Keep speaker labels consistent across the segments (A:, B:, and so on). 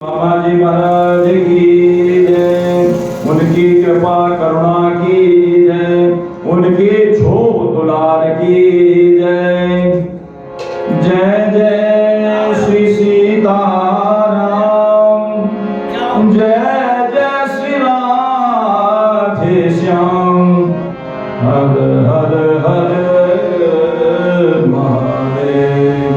A: बाबा जी महाराज की जय। उनकी कृपा करुणा की जय। उनकी छोप दुलार की जय। जय जय श्री सीताराम। जय जय श्री राधे श्याम। हर हर हर महादेव।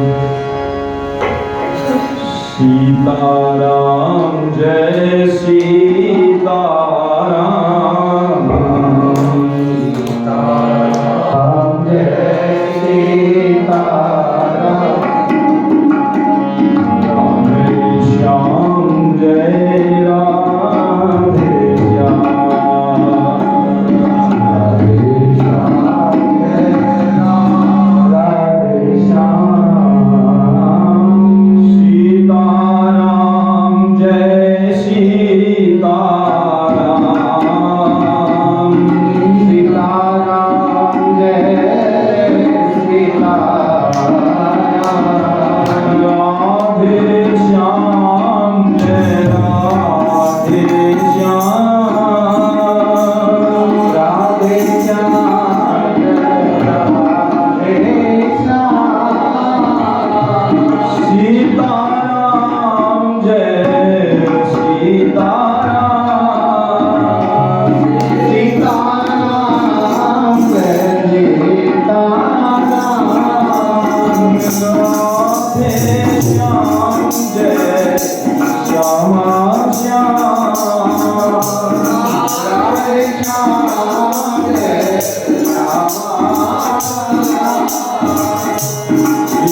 A: सीताराम जय सीताराम। सीताराम जय सीताराम। राधे श्याम जय राधे श्याम। राधे श्याम जय राधे श्याम। सीताराम जय सीताराम। सीताराम जय सीताराम। राधे श्याम जय राधे श्याम। राधे श्याम जय राधे श्याम। सीताराम जय सीताराम। सीताराम जय सीताराम। राधे श्याम जय श्यामा श्याम। राधे श्याम जय श्यामा।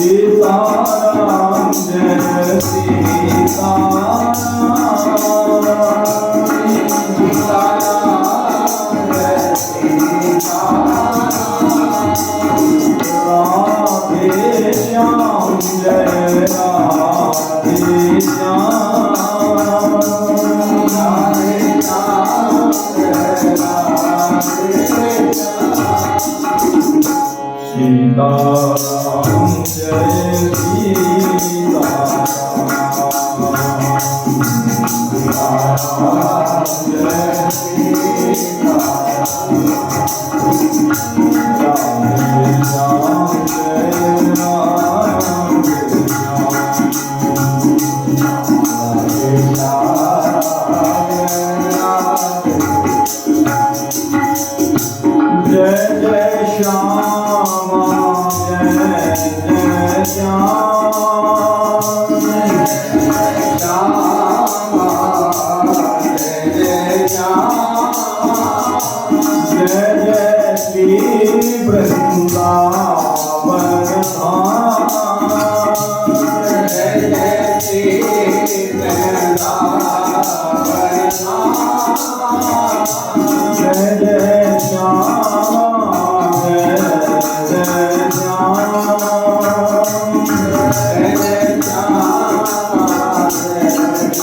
A: सीताराम जय सीताराम। सीताराम जय सीताराम। राधे श्याम जय राधे श्याम। राधे श्याम जय राधे श्याम। सीताराम जय सीताराम। सीताराम जय सीताराम। राधे श्याम जय राधे श्याम। राधे श्याम जय जय श्यामा जय जय श्याम। श्यामा जय जय श्याम। जय जय श्री वृंदावन धाम। जय जय श्री वृंदावन धाम। जय जय श्यामा जय जय श्याम। जय जय श्यामा जय जय श्याम।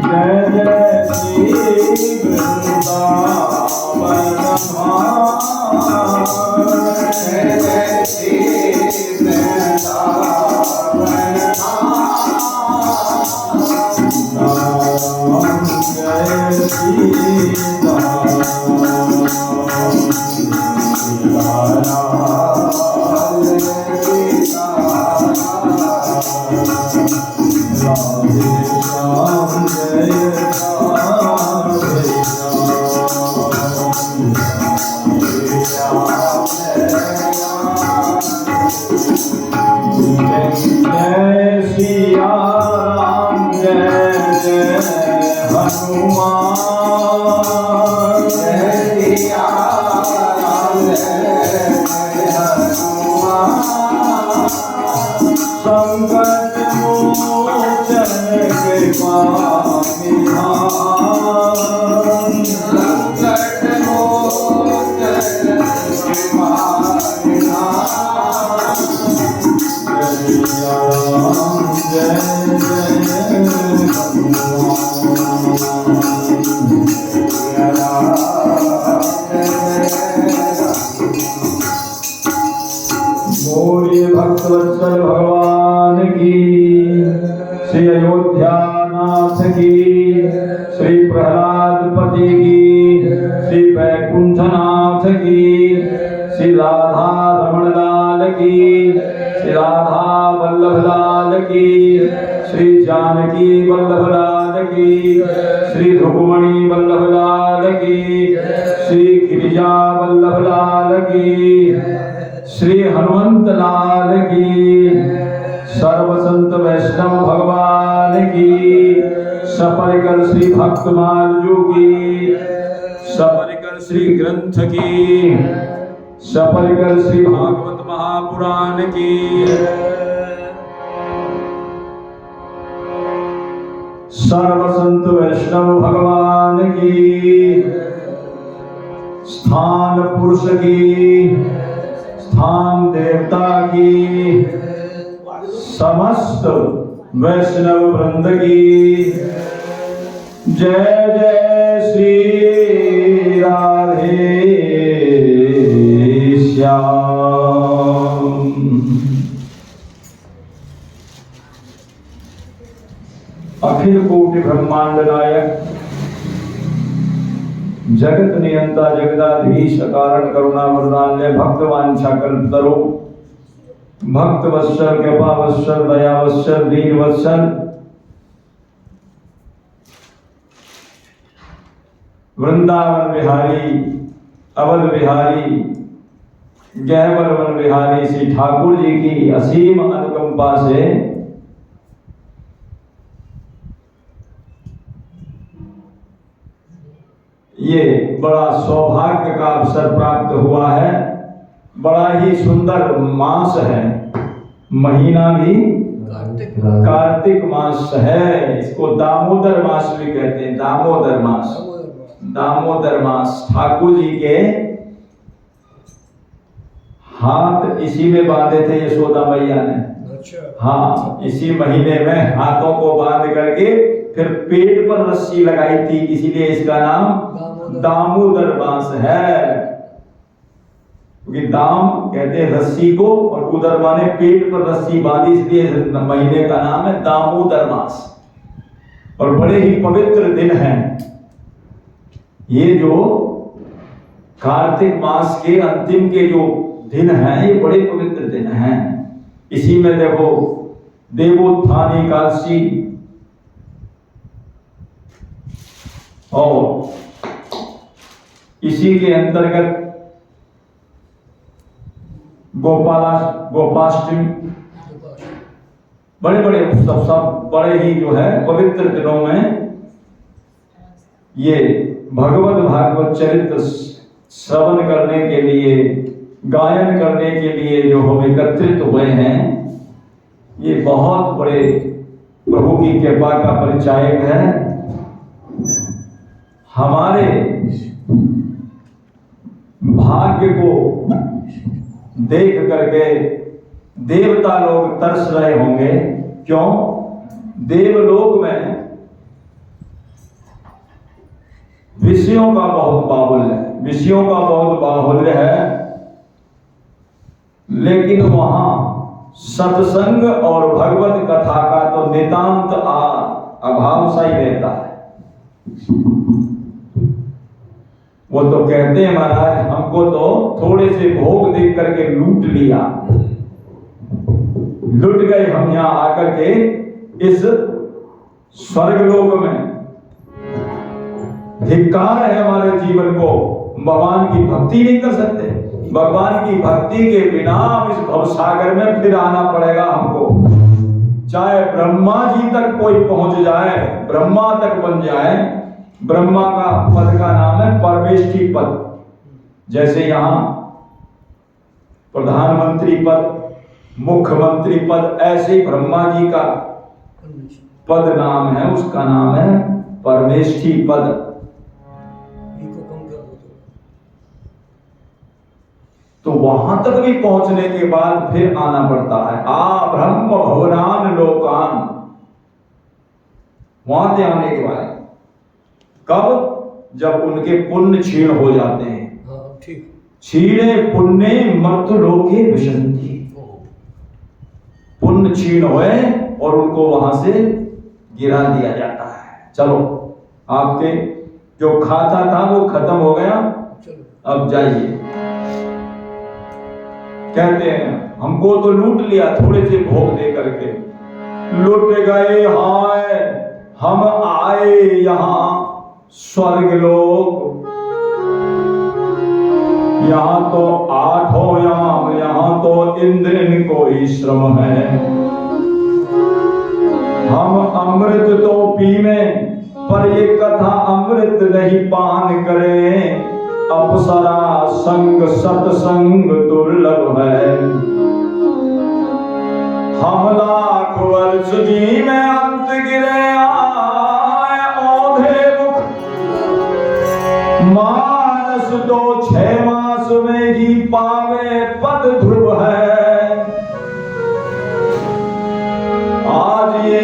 A: जय जय श्री वृंदावन धाम। जय जय श्री वृंदावन धाम। जय सीताराम। सीताराम जय सीताराम। राधे श्याम जय राधे श्याम। राधे श्याम जय जय सिया राम जय जय हनुमान। जय सिया राम जय जय हनुमान। संकट मोचन कृपा निधान। संकट मोचन कृपा निधान। जय राम जय जय भगवान की अयोध्यानाथ की, श्री प्रहलादपति की, श्री वैकुंठनाथ की, श्री राधा रमण लाल की, श्री राधा वल्लभ लाल की, श्री जानकी वल्लभ लाल की, श्री रुक्मणी वल्लभ लाल की, श्री गिरिजा वल्लभ लाल की, श्री हनुमंत लाल की, सर्व संत वैष्णव भगवान की, सपरिकर श्री भक्तमालजू की, सपरिकर श्री ग्रंथ की, सपरिकर श्री भागवत महापुराण की, सर्व संत वैष्णव भगवान की, स्थान पुरुष की, स्थान देवता की, समस्त वैष्णव वृंद की, जय जय श्री राधे श्याम। अखिल कोटि ब्रह्मांड नायक, जगत नियंता जगदाधीश, कारण करुणा वरदान्य, भक्तवांछा कल्पतरो, भक्त वत्सल, कृपा वत्सल, दया वत्सल, दीन वत्सल, वृंदावन बिहारी, अवध बिहारी, गहवर वन बिहारी श्री ठाकुर जी की असीम अनुकंपा से ये बड़ा सौभाग्य का अवसर प्राप्त हुआ है। बड़ा ही सुंदर मास है, महीना भी कार्तिक मास है। इसको दामोदर मास भी कहते हैं, दामोदर मास, दामोदर मास। ठाकुर जी के हाथ इसी में बांधे थे यशोदा मैया ने। हाँ, इसी महीने में हाथों को बांध करके फिर पेट पर रस्सी लगाई थी, इसीलिए इसका नाम दामोदर मास है। क्योंकि दाम कहते हैं रस्सी को, और उदर माने पेट पर रस्सी बांधी, इसलिए महीने का नाम है दामोदर मास। और बड़े ही पवित्र दिन हैं ये, जो कार्तिक मास के अंतिम के जो दिन हैं, ये बड़े पवित्र दिन हैं। इसी में देखो देवोत्थान एकादशी, और इसी के अंतर्गत गोपाष्टमी, बड़े बड़े उत्सव, सब बड़े ही जो है पवित्र दिनों में ये भगवत भागवत चरित्र श्रवण करने के लिए, गायन करने के लिए जो हम एकत्रित हुए हैं, ये बहुत बड़े प्रभु की कृपा का परिचायक है। हमारे भाग्य को देख करके देवता लोग तरस रहे होंगे। क्यों? देवलोक में विषयों का बहुत बाहुल्य है, विषयों का बहुत बाहुल्य है, लेकिन वहां सत्संग और भगवत कथा का तो नितांत अभाव सा ही रहता है। वो तो कहते हैं महाराज, हमको तो थोड़े से भोग देख करके लूट लिया, लुट गए हम यहां आकर के इस स्वर्गलोक में। धिक्कार है हमारे जीवन को, भगवान की भक्ति नहीं कर सकते। भगवान की भक्ति के बिना इस भवसागर में फिर आना पड़ेगा हमको। चाहे ब्रह्मा जी तक कोई पहुंच जाए, ब्रह्मा तक बन जाए, ब्रह्मा का पद का नाम है परमेष्ठी पद। जैसे यहां प्रधानमंत्री पद, मुख्यमंत्री पद, ऐसे ही ब्रह्मा जी का पद नाम है, उसका नाम है परमेष्ठी पद। तो वहां तक भी पहुंचने के बाद फिर आना पड़ता है। आ ब्रह्म भवनान लोकान, वहां से आने के बाद कब? जब उनके पुण्य क्षीण हो जाते हैं। क्षीणे पुण्य मर्त्योलोके विशन्ति, पुण्य क्षीण हुए और उनको वहां से गिरा दिया जाता है। चलो, आपके जो खाता था वो खत्म हो गया, अब जाइए। कहते हैं हमको तो लूट लिया थोड़े से भोग दे करके, लुट गए हाय हम आए यहाँ स्वर्ग लोक, यहाँ तो आठों याम, यहाँ तो इंद्र को ही श्रम है। हम अमृत तो पीवे पर ये कथा अमृत नहीं पान करे, अप्सरा संग सत्संग दुर्लभ है। हम लाख वर्ष जी में अंत गिरे आए औधे मुख, मानस तो 6 मास में ही पावे पद ध्रुव है। आज ये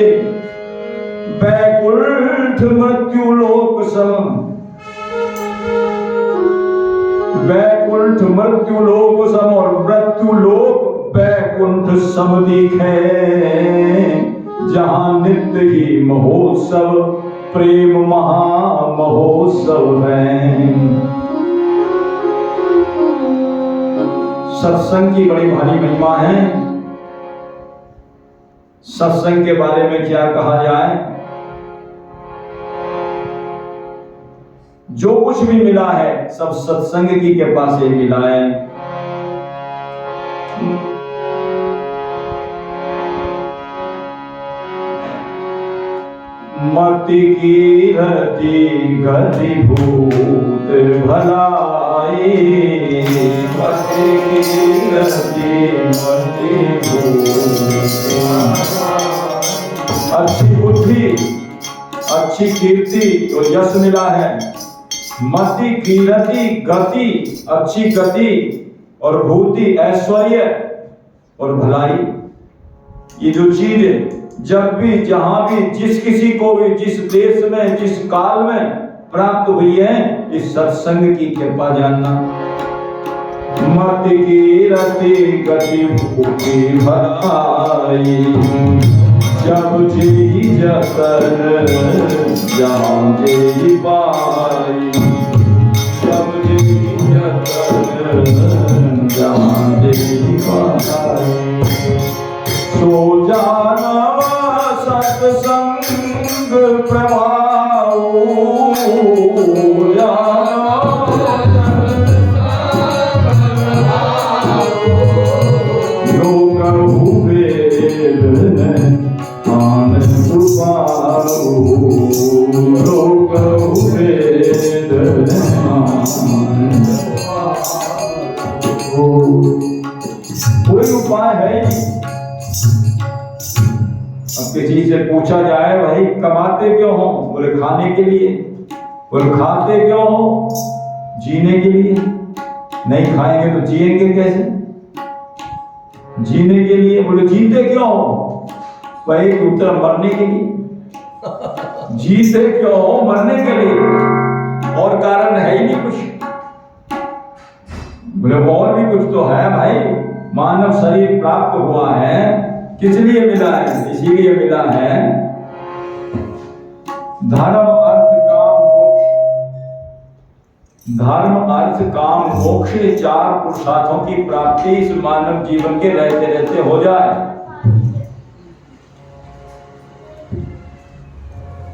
A: बैकुंठ मृत्यु लोक सम, बैकुंठ मृत्यु लोक सम और मृत्यु लोक बैकुंठ सम दिखे, जहां नित्य ही महोत्सव प्रेम महा महोत्सव है। सत्संग की बड़ी भारी महिमा है। सत्संग के बारे में क्या कहा जाए, जो कुछ भी मिला है सब सत्संग की कृपा से मिला है। मति की रति गति भूत भलाई, मति की रति मति भूत, अच्छी बुद्धि अच्छी कीर्ति और यश मिला है। मति कीर्ति गति अच्छी गति और भूति ऐश्वर्य और भलाई, ये जो चीज जब भी जहां भी जिस किसी को भी जिस देश में जिस काल में प्राप्त हुई है, इस सत्संग की कृपा जानना। मति कीर्ति गति भूति भलाई, जब जी जतर जहां जी पाई, जब जी जतर जहां जी पाई, सो जानव सत्संग प्रभाव, लोक वेद आनंद पाओ, लोक वेद आनंद पाओ। कोई उपाय है नहीं। अब किसी से पूछा जाए भाई कमाते क्यों हो, बोले खाने के लिए। बोले खाते क्यों हो, जीने के लिए। नहीं खाएंगे तो जिएंगे कैसे, जीने के लिए। बोले जीते क्यों हो, भाई उत्तर मरने के लिए। जीते क्यों हो, मरने के लिए, और कारण है ही नहीं कुछ। बोले और भी कुछ तो है भाई, मानव शरीर प्राप्त हुआ है किस लिए मिला है, इसीलिए मिला है। धर्म अर्थ काम मोक्ष, धर्म अर्थ काम मोक्ष 4 पुरुषार्थों की प्राप्ति इस मानव जीवन के रहते रहते हो जाए।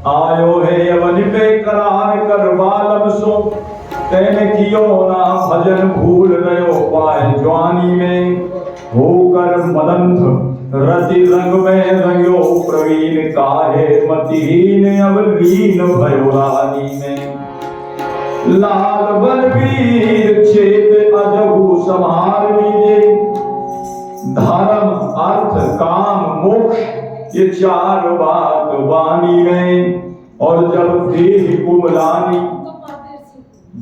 A: आयो है यवन पे करार कर बालम सो, तेने कियो ना भजन भूल रयो पाए जवानी में, होकर मदंथ रति रंग में रंगो प्रवीण, काहे मतिहीन अब लीन भयो रानी में। लाल बलवीर चेत अजहु संहार लीजे, धर्म अर्थ काम मोक्ष ये 4 बात वाणी में। और जब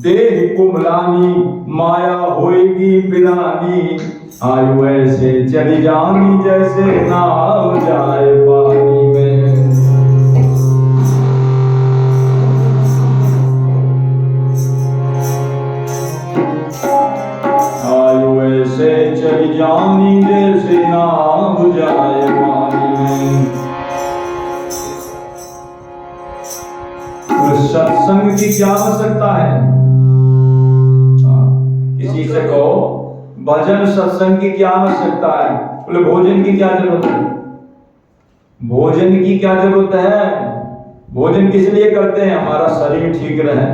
A: देह कुमलानी माया होएगी बिलानी, आयु ऐसे चली जानी जैसे नाव जाए पानी में। आयु ऐसे चली जानी जैसे नाव जाए पानी में। की क्या आवश्यकता है? किसी से कहो भजन सत्संग की क्या आवश्यकता है? बोले भोजन की क्या जरूरत है? भोजन की क्या जरूरत है? भोजन किस लिए करते हैं? हमारा शरीर ठीक रहे।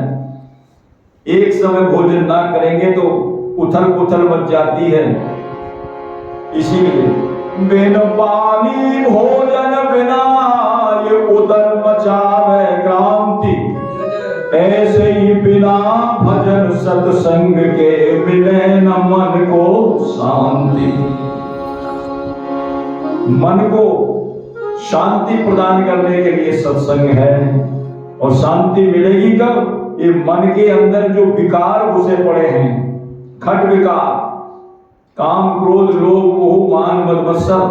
A: एक समय भोजन ना करेंगे तो उथल पुथल मच जाती है। इसीलिए बिन पानी भोजन बिना ये उदर मचावे क्रांति, ऐसे ही बिना भजन सत्संग के मिले न मन को शांति। मन को शांति प्रदान करने के लिए सत्संग है। और शांति मिलेगी कब? ये मन के अंदर जो विकार घुसे पड़े हैं, खट विकार, काम क्रोध लोभ मोह मान मद मत्सर,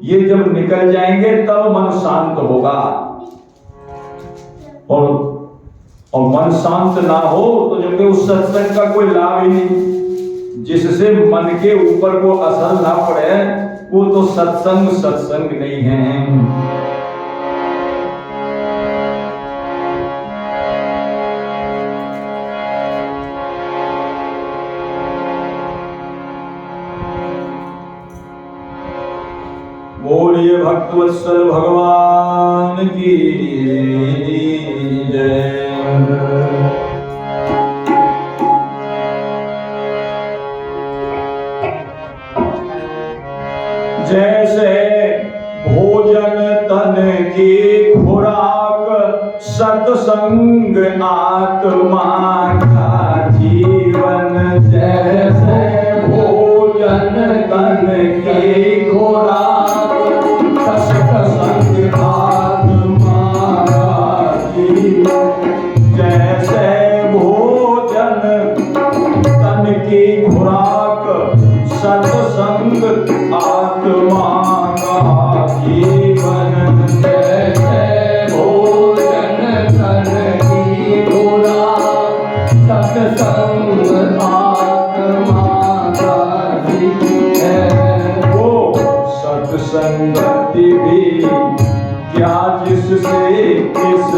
A: ये जब निकल जाएंगे तब मन शांत होगा। और मन शांत ना हो तो जबकि उस सत्संग का कोई लाभ ही नहीं। जिससे मन के ऊपर को असर ना पड़े वो तो सत्संग नहीं है। बोलिए भक्तवत्सल भगवान की जय। जैसे भोजन तन की खुराक, सत्संग आत्मा का जीवन। जैसे भोजन तन की खुराक, सत्संग आत्मा का जीवन। जैसे भोजन तन की खुराक, सत्संग आत्मा का जीवन। जैसे भोजन तन की खुराक, सत्संग आत्मा का जीवन। वो सत्संगति भी क्या जिससे इस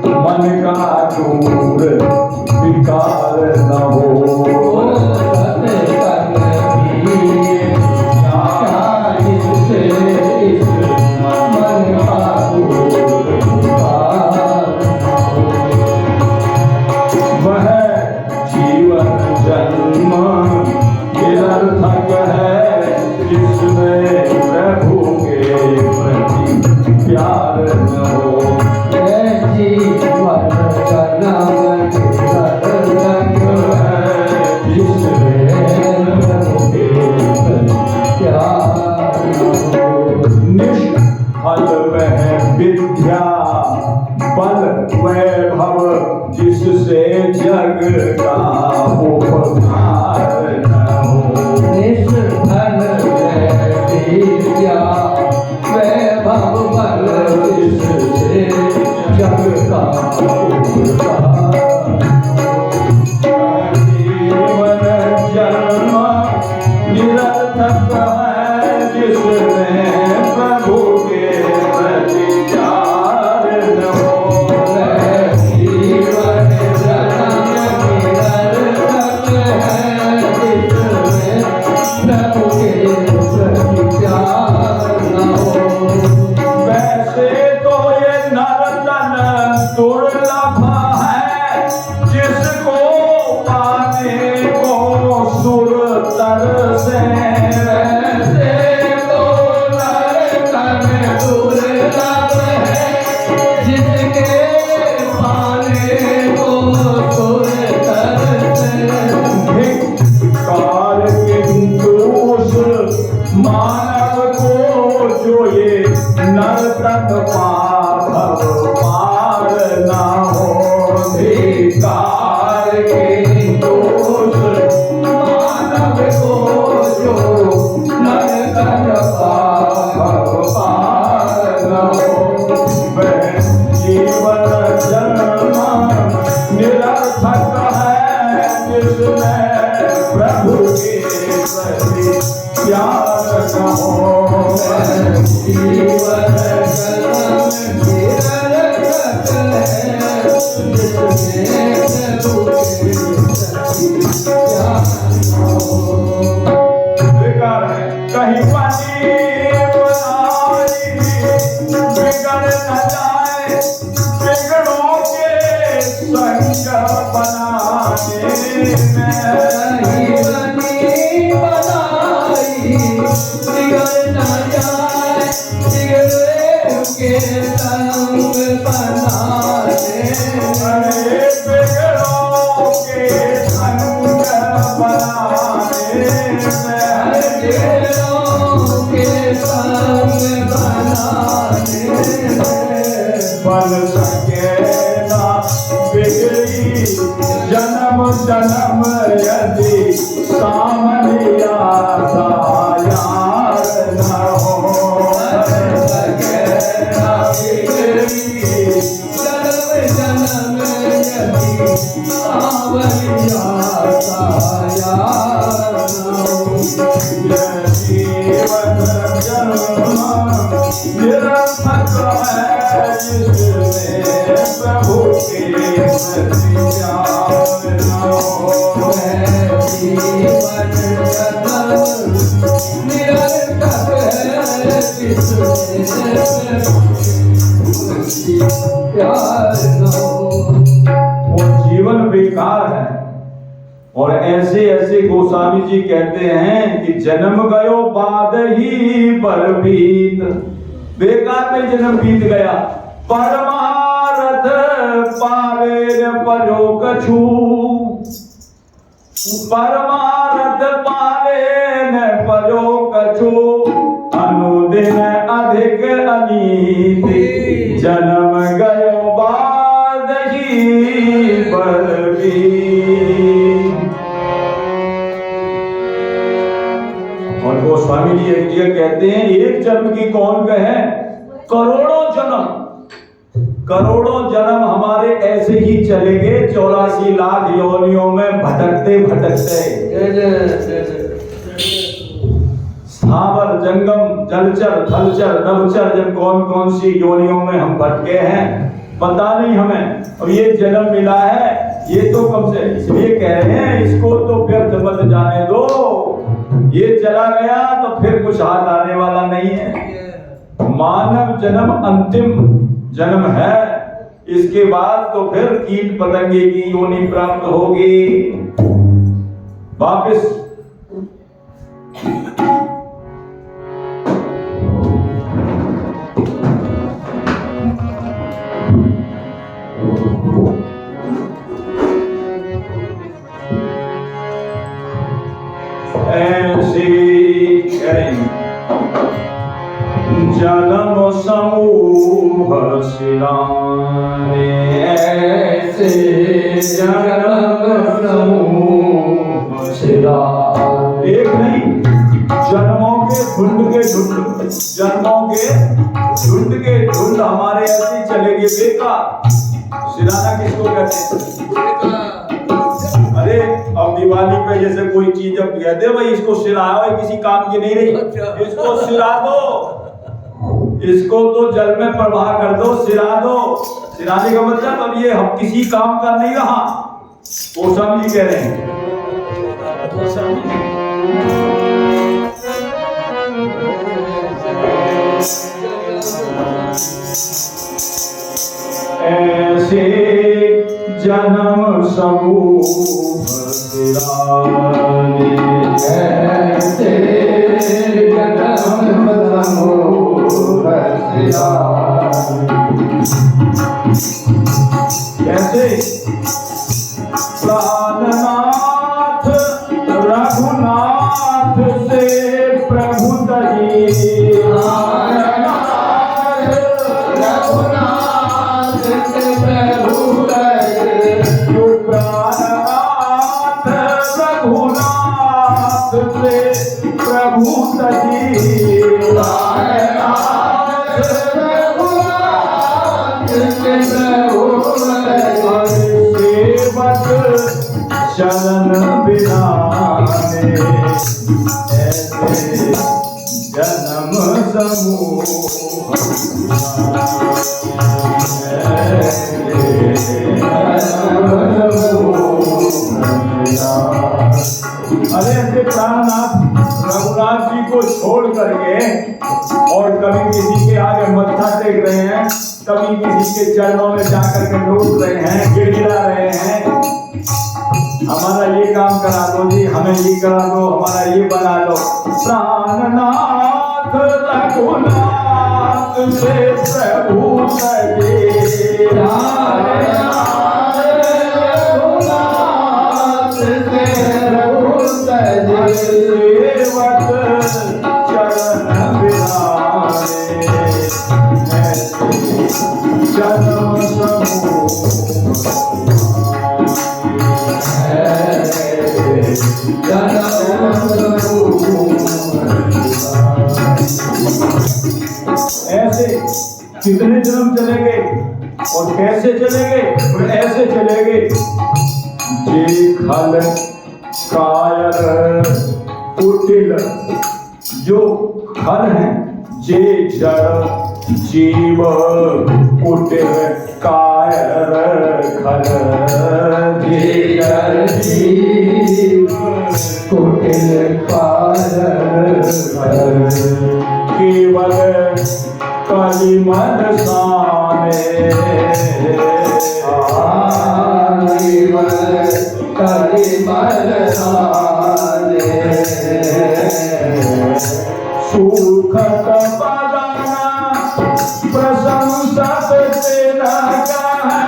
A: मन का दूर विकार न हो। वह जीवन जन्म निरर्थक है जिसमें प्रभु के प्रति प्यार न हो। जीवन जन्म निरर्थक है जिसमें प्रभु के प्रति प्यार न हो। निष्फल वह विद्या बल वैभव जिससे जग का उपकार न हो। निष्फल विद्या वैभव बल जिससे जग का उपकार। जीवन जन्म निरर्थक है जिसमें प्रभु के प्रति प्यार न हो। जीवन जन्म निरर्थक है जिसमें प्रभु के प्रति प्यार न हो। वैसे तो ये नर्तन दुर्लभ है, जिसको पाने को सुर तरसे। वैसे तो नर्तन दुर्लभ है, जिसके पाने को सुर तरसे। धिक्कार किंतु उस मानव को जो ये नर्तन पार ना हो। धिक्कार किंतु उस मानव को जो नर्तन पार न हो। वह जीवन जन्म निरर्थक है जिसमें प्रभु के प्रति प्यार न हो। जीवन जन्म निरर्थक बिगड़ न जाए बिगड़ों के संग बनाने में बनाई बिगड़ न जाए बिगड़ों के संग बनाने बिगड़ों के संग बनाने बन सके ना बिगड़ी जन्म जन्म यदि सामनिया यार न हो बन सके ना बिगड़ी जन्म जन्म यदि सामनिया यार न हो जीवन जन्म निरर्थक है जिसमें प्रभु के प्रति प्यार न हो जीवन जन्म निरर्थक है जिसमें प्यार न हो। वो जीवन बेकार है। और ऐसे ऐसे गोस्वामी जी कहते हैं कि जन्म गयो बाद ही पर बीत, बेकार में जन्म बीत गया। परमारथ पावे न परो कछु, परमारथ पावे न परो कछु, अनुदिन अधिक अनीति, जन्म गयो बाद ही पर बीत। और गोस्वामी जी एक जगह कहते हैं एक जन्म की कौन कहे, करोड़ों जन्म, करोड़ों जन्म हमारे ऐसे ही चले गए 84 लाख योनियों में भटकते भटकते। स्थावर जंगम जलचर थलचर नभचर जब कौन कौन सी योनियों में हम भटके हैं पता नहीं हमें। और ये जन्म मिला है ये तो कम से, इसलिए कह रहे हैं इसको तो व्यर्थ मत जाने दो, ये चला गया तो फिर कुछ हाथ आने वाला नहीं है। मानव जन्म अंतिम जन्म है, इसके बाद तो फिर कीट पतंगे की योनि प्राप्त होगी वापिस। ऐसे करें जन्म समूह सिराने, ऐसे जन्म समूह सिराने। एक नहीं जन्मों के झुंड के झुंड, जन्मों के झुंड के झुंड हमारे ऐसे चलेंगे बेकार। सिराना किसको कहते हैं? अरे अब दिवाली पे जैसे कोई चीज अब कहते भाई इसको सिराओ, किसी काम की नहीं रही, इसको सिरा दो, इसको तो जल में प्रवाह कर दो, सिरा दो। सिराने का मतलब अब ये हम किसी काम का नहीं रहा। गोस्वामी जी कह रहे हैं ऐसे जन्म समूह सिराने, ऐसे जन्म समूह सिराने। कैसे? प्राणनाथ रघुनाथ से प्रभु तजी, रघुनाथ से प्रभु तजी, प्राणनाथ रघुनाथ से प्रभु तजी, प्राणनाथ रघुनाथ से प्रभु तजी, सेवक शरण बिनाने, ऐसे जन्म समूह। अरे ऐसे प्राणनाथ रघुनाथ जी को छोड़ करके और कभी किसी के आगे मत्था माथा टेक रहे हैं, कभी किसी के चरणों में जाकर के लौट रहे हैं, गिड़गिड़ा रहे हैं, हमारा ये काम करा दो जी, हमें ये करा दो, हमारा ये बना दो। प्राणनाथ रघुनाथ से प्रभु सजे, प्राणनाथ रघुनाथ से प्रभु सजे, सेवक चरण बिराजे, जन्म समूह ऐसे कितने जन्म चलेंगे और कैसे चलेंगे और ऐसे चलेंगे। जे खल कायर कुटिल, जो खल है, जे जड़ जीव कुटिल कायर खल, जे जड़ जीव कुटिल कायर खल, केवल कलिमल साने, केवल कलिमल साने, सुखद बदन प्रशंसत तेरा कहा,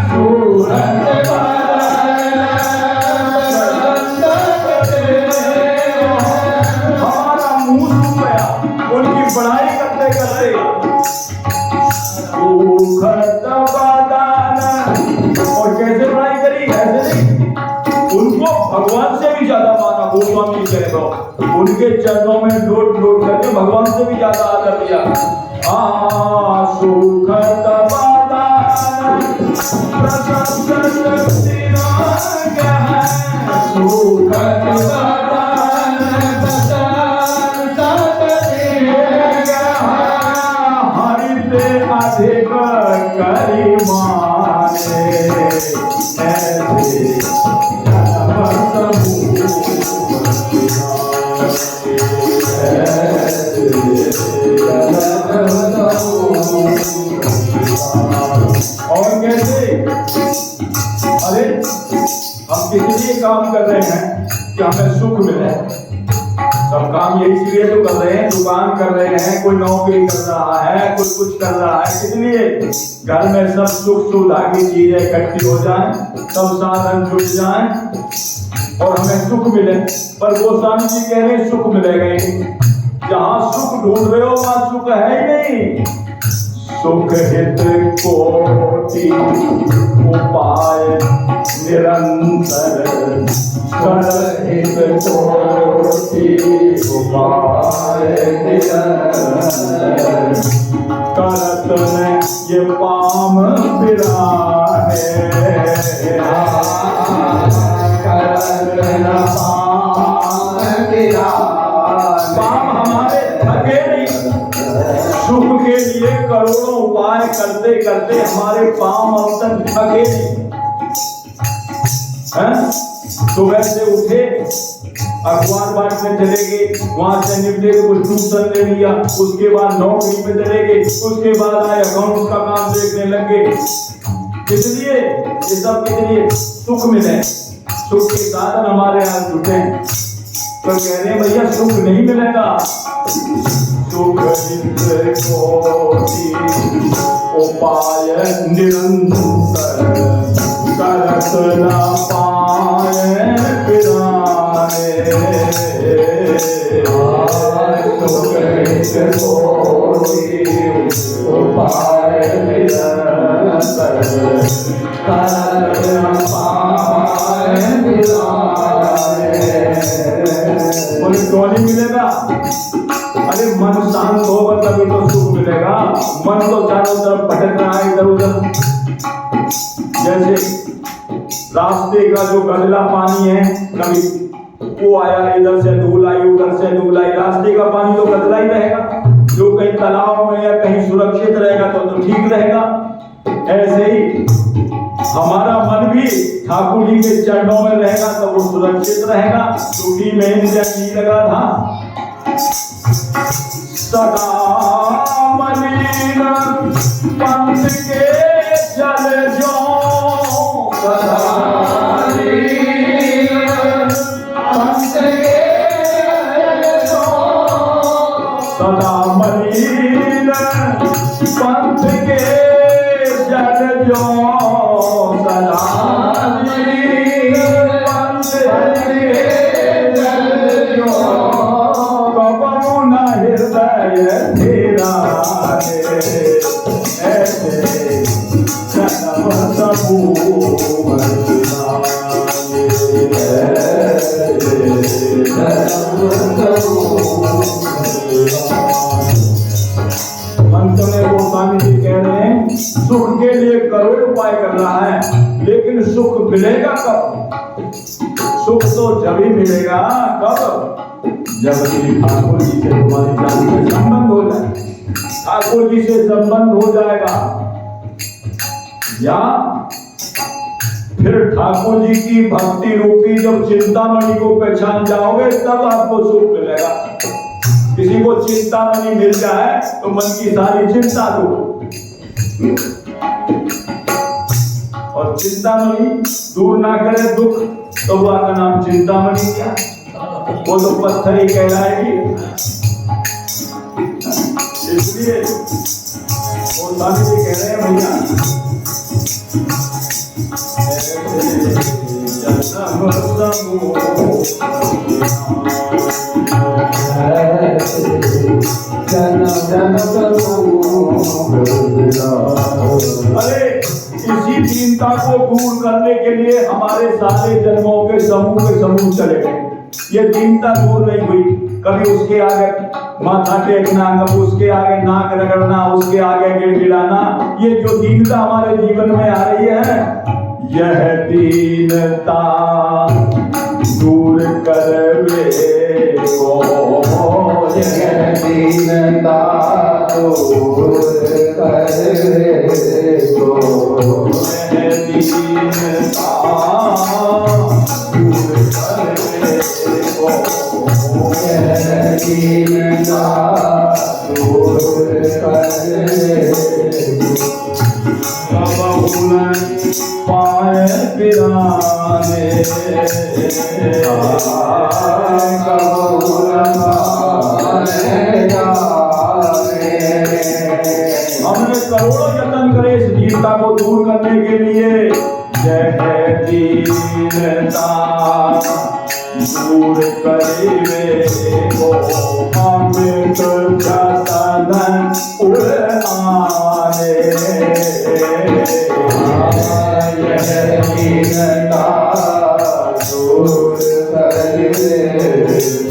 A: सुखद बदन प्रशंसत तेरा, हमारा मुंह सूख गया उनकी बड़ाई करते करते। सुखद बदन, और कैसे बड़ाई करी, ऐसे नहीं, उनको भगवान से भी ज्यादा माना। गोस्वामी जी कहे तो उनके चरणों में लोट लोट करके भगवान से भी ज्यादा आदर दिया। सुखद बदन प्रशंसत तेरा कहा, सुखद बदन प्रशंसत तेरा कहा, हरिते अधिक करी माने, ऐसे और कैसे, अरे हम किस लिए काम कर रहे हैं कि हमें सुख मिले। सब काम यही इसलिए तो कर रहे हैं, दुकान कर रहे हैं, कोई नौकरी कर रहा है, कोई कुछ कर रहा है, किस लिए? घर में सब सुख सुविधा की चीजें इकट्ठी हो जाएं, सब साधन जुट जाएं और हमें सुख मिले। पर गोस्वामी जी कह रहे सुख मिलेगा ही, जहां सुख ढूंढ रहे हो वहां सुख है ही नहीं। सुख हित कोटि उपाय निरंतर, कर हित कोटि उपाय निरंतर, करत में ये पाम बिराने, करत में पाम बिराने, पाम हमारे थके नहीं। सुख के लिए करोड़ों उपाय करते करते हमारे पांव अब तक थके नहीं। सुबह से उठे, अखबार बांटने चले गए, वहां से निकले कुछ ट्यूशन ले लिया, उसके बाद नौकरी पे चले गए, उसके बाद आए अकाउंट का काम देखने लगे। किस लिए? ये सब किस लिए? सुख मिले, सुख के साधन हमारे हाथ जुटे। तो कह रहे हैं भैया सुख नहीं मिलेगा। सुख हित कोटि उपाय निरंतर, करत न पाए पिराने, सुख हित कोटि उपाय निरंतर, करत न पाए पिराने। बोले क्यों नहीं मिलेगा? अरे मन शांत होगा तभी तो सुख मिलेगा। मन तो चारों तरफ भटक रहा है इधर उधर। जैसे रास्ते का जो गंदला पानी है, कभी वो आया इधर से धूल आई, उधर से धूल आई, रास्ते का पानी तो गंदला ही रहेगा। जो कहीं तालाब में या कहीं सुरक्षित रहेगा तो ठीक रहेगा। ऐसे ही हमारा मन भी ठाकुर जी के चरणों में रहेगा तो वो सुरक्षित रहेगा। क्योंकि मैं इनसे नहीं लगा था सदा मलिन पंथ के जल जो सदा मलिन पंथ के जो सदा मलिन पंथ के जल जो सदा मलिन पंथ के जल जो कबहु न हृदय तेरा ऐसे जन्म समूह अंत में गोस्वामी जी कह रहे हैं सुख के लिए करोड़ उपाय कर रहा है, लेकिन सुख मिलेगा कब? सुख तो जब ही मिलेगा, कब? जब श्री ठाकुर जी से तुम्हारी जान में संबंध हो जाए, ठाकुर जी से संबंध हो जाएगा, या फिर ठाकुर जी की भक्ति रूपी जब चिंतामणि को पहचान जाओगे तब आपको सुख मिलेगा। किसी को चिंतामणि मिल जाए तो मन की सारी चिंता दूर, और चिंतामणि दूर ना करे दुख तो वह का नाम चिंतामणि क्या? वो तो पत्थर ही कहलाएगी। इसलिए वो स्वामी जी कह रहे हैं भैया अरे इसी दीनता को दूर करने के लिए हमारे सारे जन्मों के समूह चले गए। ये दीनता दूर नहीं हुई। कभी उसके आगे माथा टेकना, कभी उसके आगे नाक रगड़ना, उसके आगे गिड़गिड़ाना, ये जो दीनता हमारे जीवन में आ रही है, यह दीनता दूर करवे को, यह दीनता दूर करवे को, यह दीनता दूर करवे को, यह दीनता दूर करवे कबहु न पाए पिराने, कबहु न पाए जाने। हमने करोड़ों यत्न करे इस दीनता को दूर करने के लिए। यह दीनता दूर करिवे को अमृत जतन उड़ आने, यह दीनता दूर करिवे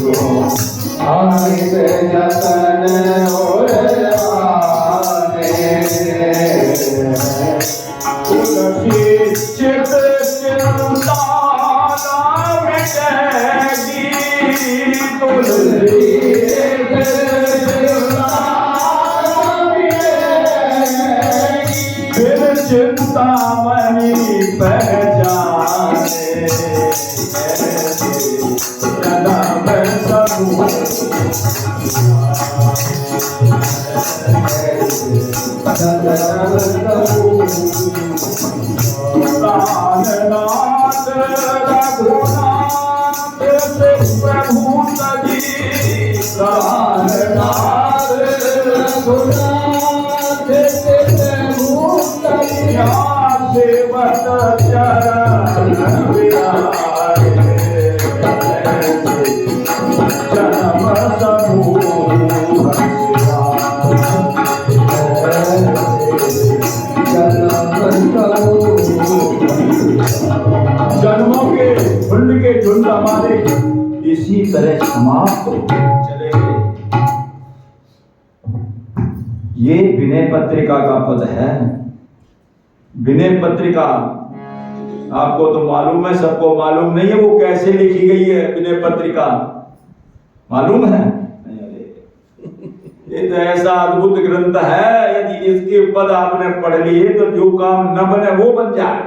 A: को अमृत जतन उड़ आने। तुलसी चित चिंता फिर चिंतामणि पहचाने, जन्म समूह प्राणनाथ रघुनाथ प्रभु सजी, प्राणनाथ रघुनाथ प्रभु सजी, सेवत चरण विराजे, जन्म समूह जन्मों के झुंड हमारे इसी तरह समाप्त चले गए। ये विनय पत्रिका का पद है। विनय पत्रिका आपको तो मालूम है, सबको मालूम नहीं है वो कैसे लिखी गई है। विनय पत्रिका मालूम है? ये तो ऐसा अद्भुत ग्रंथ है, यदि इसके पद आपने पढ़ लिए तो जो काम न बने वो बन जाए।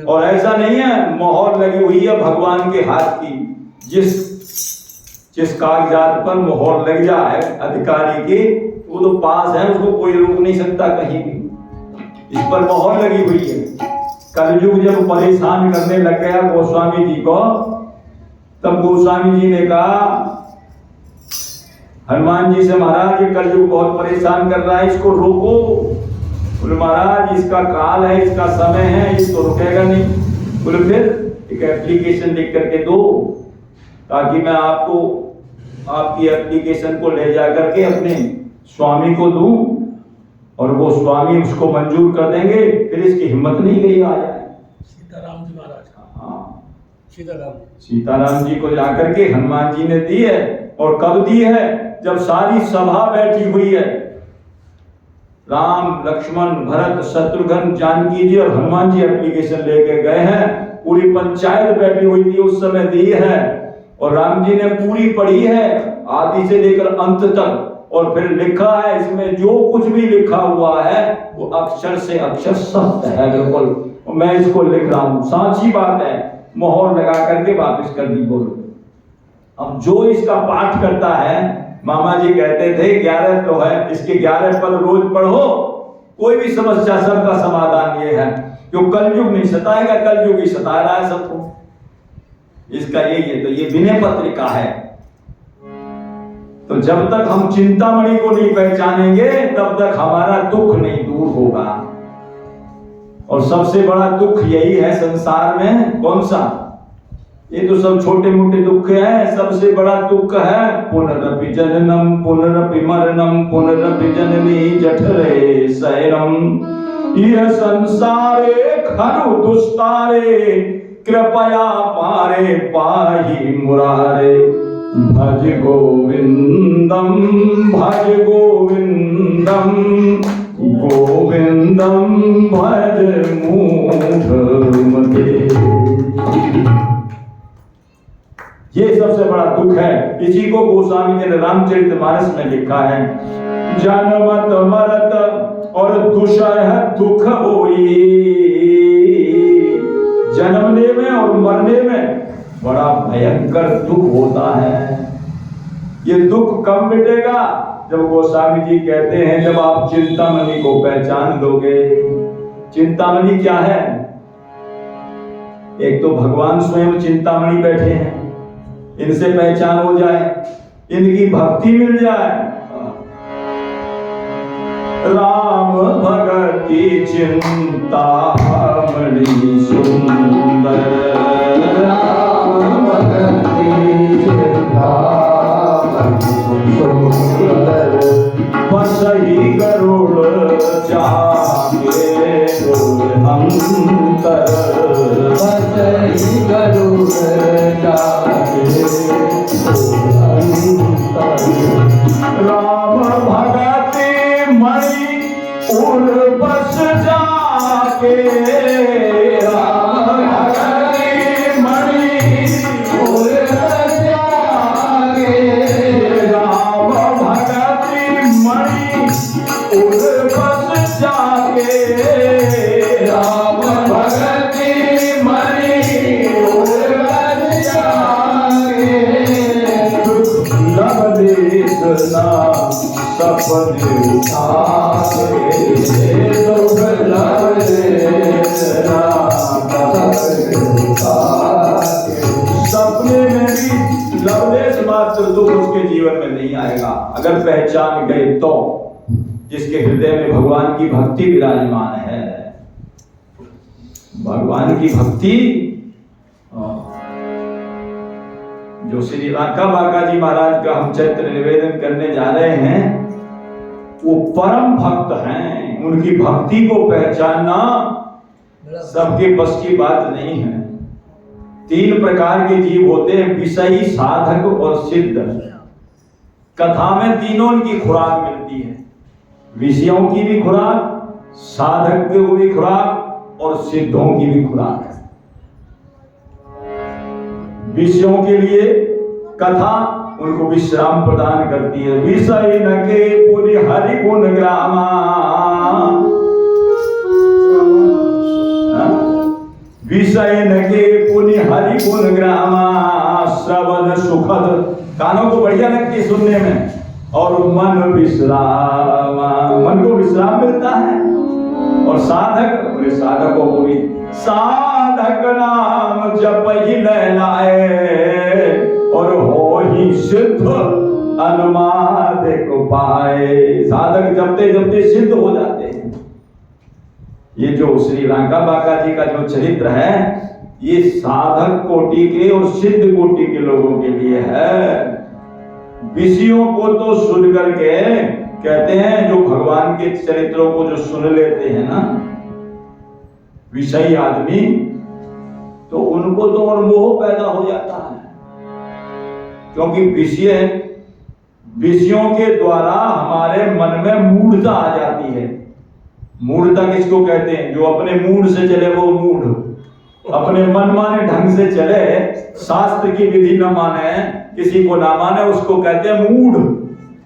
A: और ऐसा नहीं है मोहर लगी हुई है भगवान के हाथ की। जिस जिस कागजात पर मोहर लग जाए अधिकारी की, वो तो पास है, उसको कोई रोक नहीं सकता कहीं भी। इस पर मोहर लगी हुई है। कलयुग जब परेशान करने लग गया गोस्वामी जी को, तब गोस्वामी जी ने कहा हनुमान जी से, महाराज ये कलयुग बहुत परेशान कर रहा है, इसको रोको। बोले महाराज इसका काल है, इसका समय है, ये तो रुकेगा नहीं। बोले फिर एक एप्लीकेशन लिख करके दो, ताकि मैं आपको आपकी एप्लीकेशन को ले जा करके अपने स्वामी को दूं और वो स्वामी उसको मंजूर कर देंगे, फिर इसकी हिम्मत नहीं गई आ जाए।
B: सीताराम जी महाराज,
A: हाँ
B: सीताराम
A: जी को जाकर के हनुमान जी ने दी है। और कब दी है? जब सारी सभा बैठी हुई है, राम लक्ष्मण भरत शत्रुघ्न जानकी जी और हनुमान जी एप्लीकेशन लेके गए हैं, पूरी पंचायत बैठी हुई थी उस समय दी है, और राम जी ने पूरी पढ़ी है आदि से लेकर अंत तक, और फिर लिखा है इसमें जो कुछ भी लिखा हुआ है वो अक्षर से अक्षर सत्य है बिल्कुल। मैं इसको लिख रहा हूं, साची बात है, मोहर लगा करके वापस कर दी। बोलो अब जो इसका पाठ करता है, मामा जी कहते थे 11 तो है, इसके 11 पद रोज पढ़ो, कोई भी समस्या सबका समाधान ये है। जो कलयुग नहीं सताएगा, कलयुग ही सता रहा है सबको, इसका यही है। तो ये विनय पत्रिका है। तो जब तक हम चिंतामणि को नहीं पहचानेंगे तब तक हमारा दुख नहीं दूर होगा। और सबसे बड़ा दुख यही है संसार में, कौन सा? ये तो सब छोटे मोटे दुख हैं, सबसे बड़ा दुख है पुनरपि जननम पुनरपि मरणम पुनरपि जननी जठरे शयनम। यह संसारे खरु दुस्तारे कृपया पारे पाहि मुरारे। भज गोविंदम गोविंदम भज मूढ़ मते। ये सबसे बड़ा दुख है। इसी को गोस्वामी जी ने रामचरितमानस में लिखा है, जन्मत मरत और दुषह दुख होई। जन्मने में और मरने में बड़ा भयंकर दुख होता है। ये दुख कब मिटेगा? जब गोस्वामी जी कहते हैं जब आप चिंतामणि को पहचान लोगे। चिंतामणि क्या है? एक तो भगवान स्वयं चिंतामणि बैठे हैं, इनसे पहचान हो जाए, इनकी भक्ति मिल जाए। राम भगति चिंतामणि सुंदर, राम भगति चिंतामणि सुंदर। बसहि गरुड़ जागे अंतर, बसहि गरुड़ जागे राम भगति मणि उर बस जाके। राम भगति मणि उर बस जाके। राम भगति मणि उर बस जाके। राम भगति मणि उर बस जाके। लव देशना सपने सपने में भी लवलेश मात्र दुख उसके जीवन में नहीं आएगा अगर पहचान गए तो, जिसके हृदय में भगवान की भक्ति विराजमान है। भगवान की भक्ति जो श्री राका बाका जी महाराज का हम चरित्र निवेदन करने जा रहे हैं, वो परम भक्त हैं। उनकी भक्ति को पहचानना सबके बस की बात नहीं है। 3 प्रकार के जीव होते हैं, विषयी, साधक और सिद्ध। कथा में तीनों की खुराक मिलती है, विषयों की भी खुराक, साधक की भी खुराक और सिद्धों की भी खुराक है। विषयों के लिए कथा उनको विश्राम प्रदान करती है। विषय न के पुनि हरि गुण ग्रामा, विषय न के पुनि हरि गुण ग्रामा। श्रवण सुखद कानों को बढ़िया लगती है सुनने में, और मन को विश्राम मिलता है। और साधक, बोले साधकों को भी, साधक नाम जपहि लहलाए और हो ही सिद्ध अनुमाद को पाए। साधक जपते जपते सिद्ध हो जाते हैं। ये जो श्री रांका बाका जी का जो चरित्र है, ये साधक कोटि के और सिद्ध कोटि के लोगों के लिए है। विषयों को तो सुन करके कहते हैं, जो भगवान के चरित्रों को जो सुन लेते हैं ना विषयी आदमी, तो उनको तो और मोह पैदा हो जाता है। क्योंकि विषयों के द्वारा हमारे मन में मूढ़ता आ जाती है। मूढ़ता किसको कहते हैं? जो अपने मूड से चले वो मूढ़, अपने मन माने ढंग से चले, शास्त्र की विधि न माने, किसी को ना माने, उसको कहते हैं मूढ़।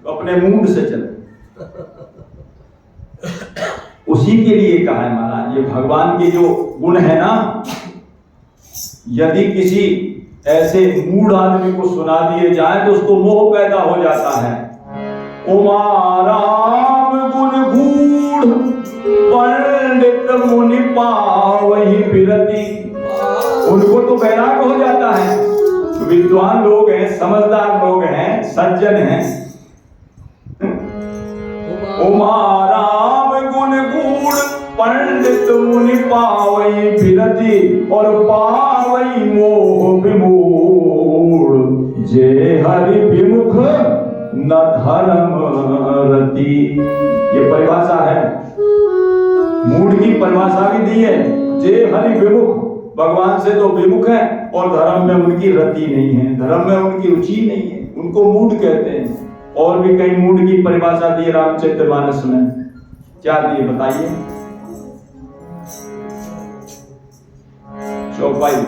A: अपने मूड से चले, उसी के लिए कहा है महाराज। ये भगवान के जो गुण है ना, यदि किसी ऐसे मूढ़ आदमी को सुना दिए जाए तो उसको मोह पैदा हो जाता है। कुमाराम गुण गूढ़ पंडित मुनि पावहि बिरति, उनको तो वैराग हो जाता है। विद्वान लोग हैं, समझदार लोग हैं, सज्जन हैं। उमाराम गुण गूढ़ पंडित मुनि पावई बिरति और पावई मोह विमूढ़, जे हरि विमुख न धर्म रति। ये परिभाषा है, मूढ़ की परिभाषा भी दी है। जे हरि विमुख, भगवान से तो विमुख है और धर्म में उनकी रति नहीं है, धर्म में उनकी रुचि नहीं है, उनको मूढ़ कहते हैं। और भी कई मूढ़ की परिभाषा दी रामचरितमानस में। क्या दी बताइए? चौपाई,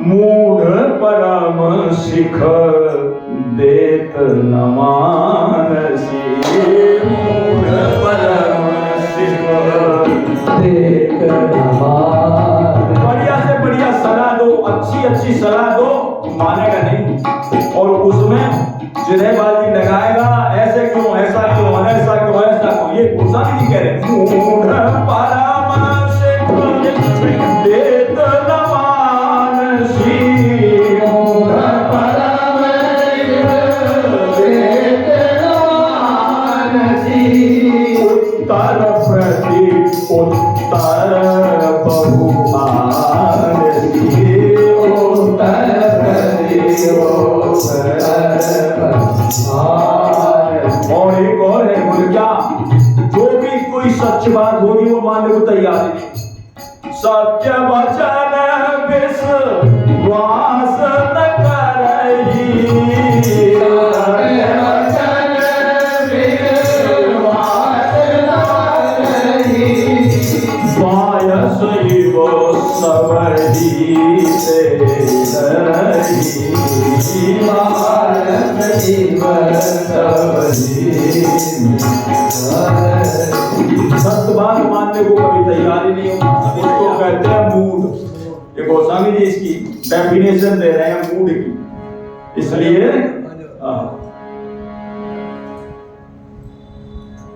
A: मूढ़ परम सिख देत न मानसी, मूढ़ परम सिख देत न मानसी। बढ़िया से बढ़िया सलाह दो, अच्छी सलाह दो, मानेगा नहीं। और उसमें जिनेबाजी लगाएगा, ऐसे क्यों, ऐसा क्यों, ऐसा क्यों, ऐसा क्यों, ये गुस्सा नहीं कह रहे। मूढ़ परम सिख देत न मानसी, मूढ़ परम सिख देत न मानसी। उत्तर प्रति उत्तर बहु आनसी, उत्तर और एक और है बोले क्या, जो भी कोई सच्ची बात होगी वो मानने को तैयार है। सत्य वचन विश्वास न करही, सबही से सत्य बात मानने को कभी तैयार ही नहीं होगा, इसको कहते हैं मूड। ये गोस्वामी जी इसकी डेफिनेशन दे रहे हैं मूड की। इसलिए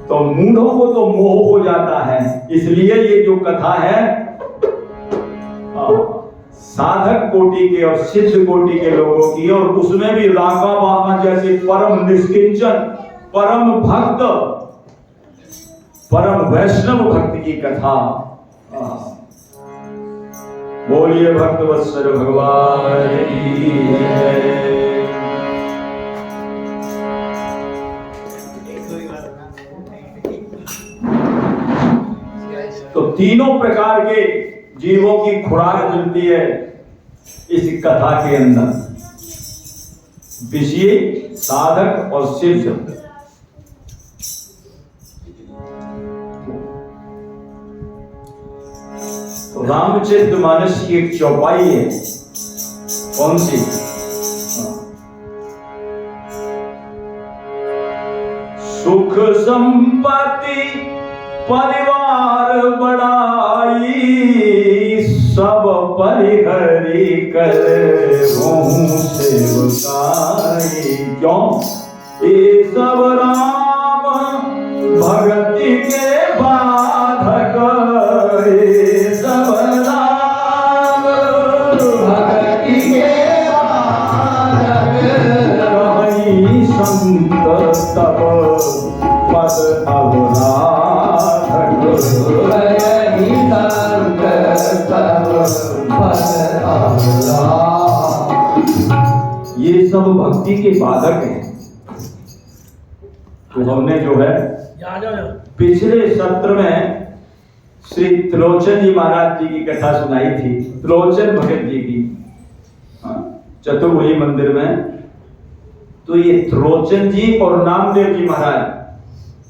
A: तो मूढ़ों को तो मोह हो जाता है। इसलिए ये जो कथा है साधक कोटि के और सिद्ध कोटि के लोगों की, और उसमें भी रांका बाका जैसे परम निष्किंचन, परम भक्त, परम वैष्णव भक्त की कथा। बोलिए भक्त वत्सल भगवान की जय। तो तीनों प्रकार के जीवों की खुराक मिलती है इस कथा के अंदर, विषय, साधक और सिद्ध। तो रामचरितमानस की एक चौपाई है, कौन सी? सुख संपत्ति परिवार बढ़ाई, सब परिहरी कर सेवकाई। क्यों? ये सब राम भक्ति के बाधक, ये सब राम भक्ति के बाधक, कहीं संत तब पद अवराधक, कहीं संत तब पद अवराधक। ये सब भक्ति के बाधक हैं। तो हमने जो है पिछले सत्र में श्री त्रिलोचन जी महाराज जी की कथा सुनाई थी, त्रिलोचन भगत जी की, चतुर्भुज मंदिर में। तो ये त्रिलोचन जी और नामदेव जी महाराज,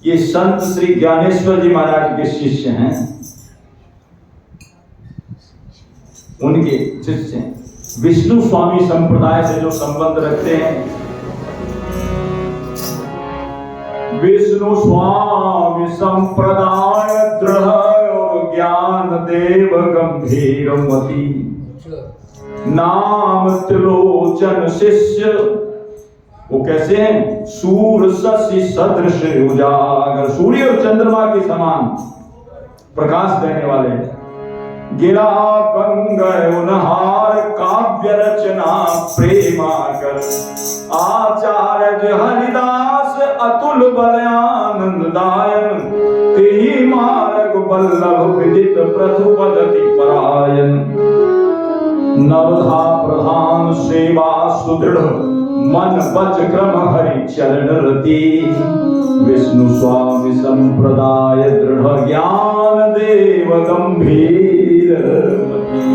A: ये संत श्री ज्ञानेश्वर जी महाराज के शिष्य हैं, उनके शिष्य हैं। विष्णु स्वामी संप्रदाय से जो संबंध रखते हैं, विष्णु स्वामी संप्रदाय दृढ़ और ज्ञान देव गंभीर मति, नाम त्रिलोचन शिष्य। वो कैसे हैं? सूर्य शशि सदृश उजागर, सूर्य और चंद्रमा के समान प्रकाश देने वाले। गिरा गंगा उनहार काव्य रचना प्रेमाकर, आचार्य हरिदास अतुल बलयानंद दायन, तेहि मार्ग बल्लभ विदित प्रथु पदति परायण। नवधा प्रधान सेवा सुदृढ़, मन बच क्रम हरि चरण रति, विष्णु स्वामी संप्रदाय दृढ़ ज्ञान देव गंभीर मति।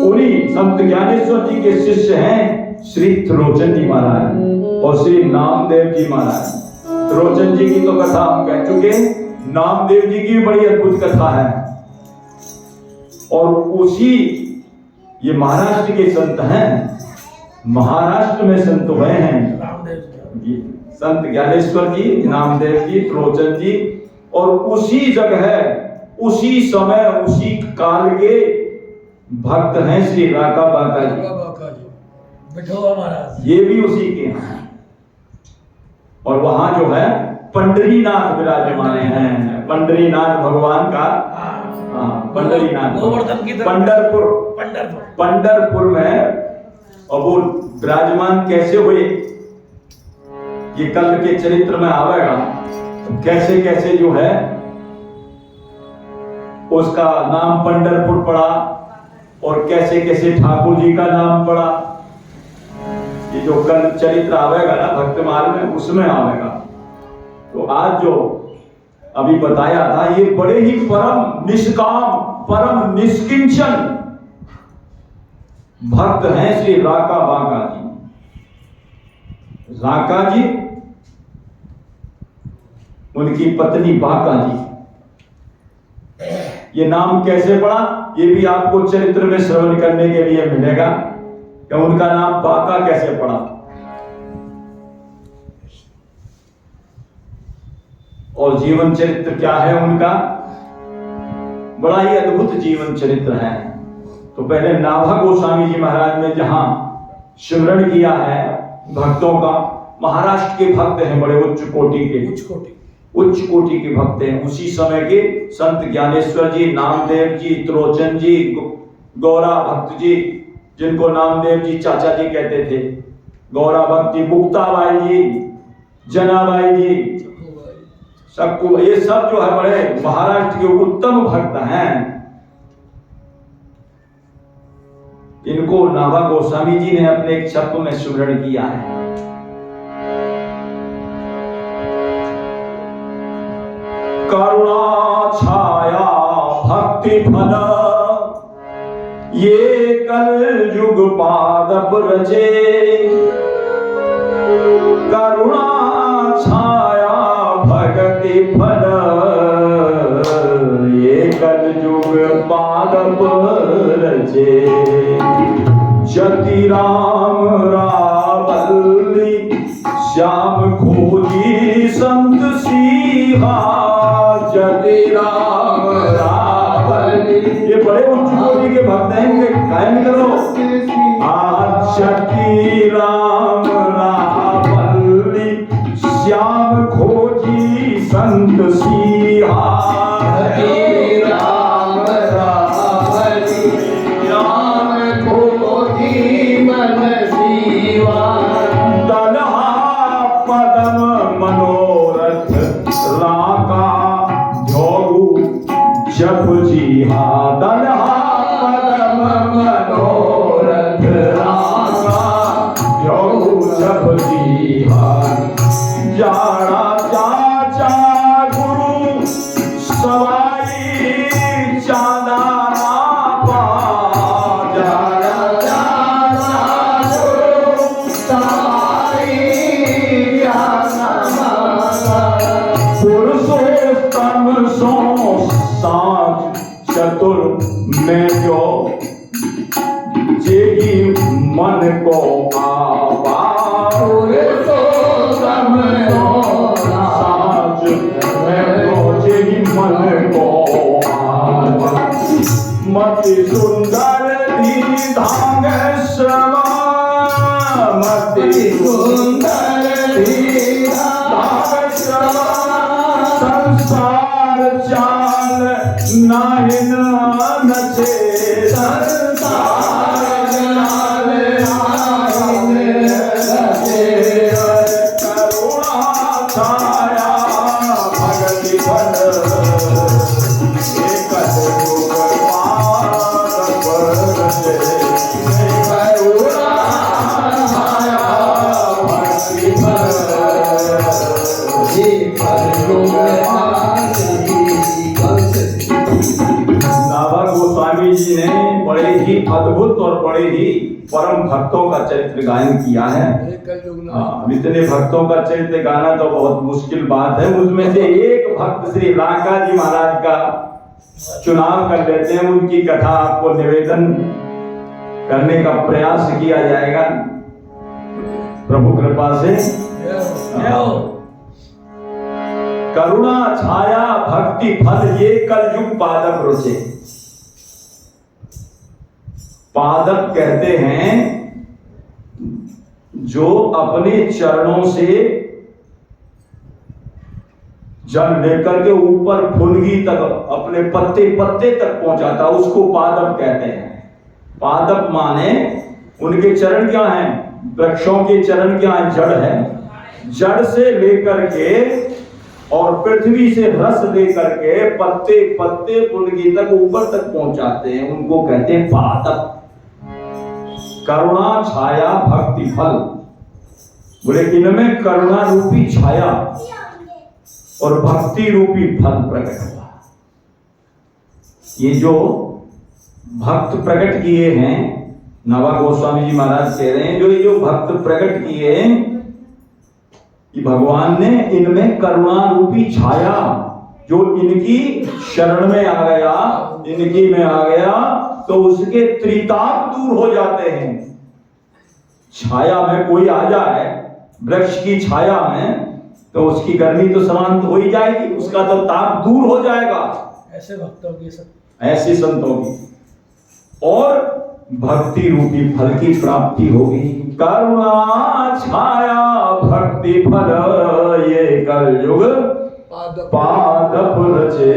A: उन्हीं संत ज्ञानेश्वर जी के शिष्य हैं श्री त्रिलोचन जी महाराज और श्री नामदेव जी महाराज। त्रिलोचन जी की तो कथा हम कह चुके, नामदेव जी की बड़ी अद्भुत कथा है। और उसी ये महाराष्ट्र के संत हैं, महाराष्ट्र में संत हुए हैं संत ज्ञानेश्वर जी, नामदेव जी, त्रिलोचन जी। और उसी जगह, उसी समय, उसी काल के भक्त हैं श्री राका बाका जी, ये भी उसी के हैं। और वहां जो है पंडरीनाथ विराजमान हैं, पंडरीनाथ भगवान का, पंडरीनाथ पंडरपुर में। और वो विराजमान कैसे हुए, ये कल के चरित्र में आवेगा। कैसे कैसे जो है उसका नाम पंडरपुर पड़ा, और कैसे कैसे ठाकुर जी का नाम पड़ा, ये जो कल चरित्र आवेगा ना भक्तमाल में, उसमें आवेगा। तो आज जो अभी बताया था, ये बड़े ही परम निष्काम, परम निष्किंचन भक्त हैं श्री राका बाका जी। राका जी, उनकी पत्नी बाका जी। ये नाम कैसे पड़ा, ये भी आपको चरित्र में श्रवण करने के लिए मिलेगा कि उनका नाम बाका कैसे पड़ा। और जीवन चरित्र क्या है उनका, बड़ा ही अद्भुत जीवन चरित्र है। तो पहले नाभा गोस्वामी जी महाराज ने जहां सिमरण किया है भक्तों का, महाराष्ट्र के भक्त हैं, बड़े उच्च कोटि के भक्त हैं। उसी समय के संत ज्ञानेश्वर जी, नामदेव जी, त्रिलोचन जी, गौरा भक्त जी, जिनको नामदेव जी चाचा जी कहते थे, गौरा भक्त जी, मुक्ताबाई जी, जनाबाई जी, सबको, ये सब जो है बड़े महाराष्ट्र के उत्तम भक्त हैं। इनको नाभा गोस्वामी जी ने अपने एक शब्द में सुमरण किया है। करुणा छाया भक्ति फल, ये कल युग पादप रचे। करुणा छाया भक्ति फल, ये कल युग पादप रचे। जति राम रावल्ली श्याम खोजी संत सीहा। जति राम रावल्ली करो। छठी राम रावल्ली श्याम खोजी संत सिहा।
C: हरे राम रावली श्याम खोजी मन सीवा।
A: दलहा पदम मनोरथ राका जोगु जप जिहा। दलहा पदम मनोरथ राका जोगु जप जिहा। जाड़ा चाचा गुरु सवाई चांदाना पा। जाड़ा चाचा गुरु सवाई चांदाना पा। पुरुषोत्तम सो साज चतुर में जो जेगी मन को आवा। पुरुषोत्तम साज में जो जेगी मन को आवा। मति सुंदर दी धांग श्रवा। मति सुंदर दी धांग श्रवा। संसार चाल नाहिन नचे। संसार चाल नाहिन नचे। करुणा छाया भगति फल। एक युग पार बरसे। करुणा छाया भगति फल। नाभा गोस्वामी जी ने बड़े ही अद्भुत और बड़े ही परम भक्तों का चरित्र गायन किया है। इतने भक्तों का चरित्र गाना तो बहुत मुश्किल बात है। उसमें से एक भक्त श्री राका जी महाराज का चुनाव कर लेते हैं। उनकी कथा आपको निवेदन करने का प्रयास किया जाएगा प्रभु कृपा से। करुणा छाया भक्ति फल ये कलयुग पादप रुचे। पादप कहते हैं जो अपने चरणों से जल लेकर के ऊपर फुलगी तक अपने पत्ते पत्ते तक पहुंचाता, उसको पादप कहते हैं। पादप माने उनके चरण क्या हैं? वृक्षों के चरण क्या हैं? जड़ है। जड़ से लेकर के और पृथ्वी से रस लेकर के पत्ते पत्ते फुलगी तक ऊपर तक पहुंचाते हैं, उनको कहते हैं पादप। करुणा छाया भक्ति फल। बोले इनमें करुणा रूपी छाया और भक्ति रूपी फल प्रकट हुआ। ये जो भक्त प्रकट किए हैं, नाभा गोस्वामी जी महाराज कह रहे हैं, जो ये जो भक्त प्रकट किए कि भगवान ने इनमें करुणा रूपी छाया, जो इनकी शरण में आ गया, इनकी में आ गया तो उसके त्रिताप दूर हो जाते हैं। छाया में कोई आ जाए, वृक्ष की छाया में, तो उसकी गर्मी तो समाप्त हो ही जाएगी, उसका तो ताप दूर हो जाएगा।
B: ऐसे भक्तों की सब,
A: ऐसे संतों की और भक्ति रूपी फल की प्राप्ति होगी। करुणा छाया भक्ति फल ये कलयुग पादप रचे।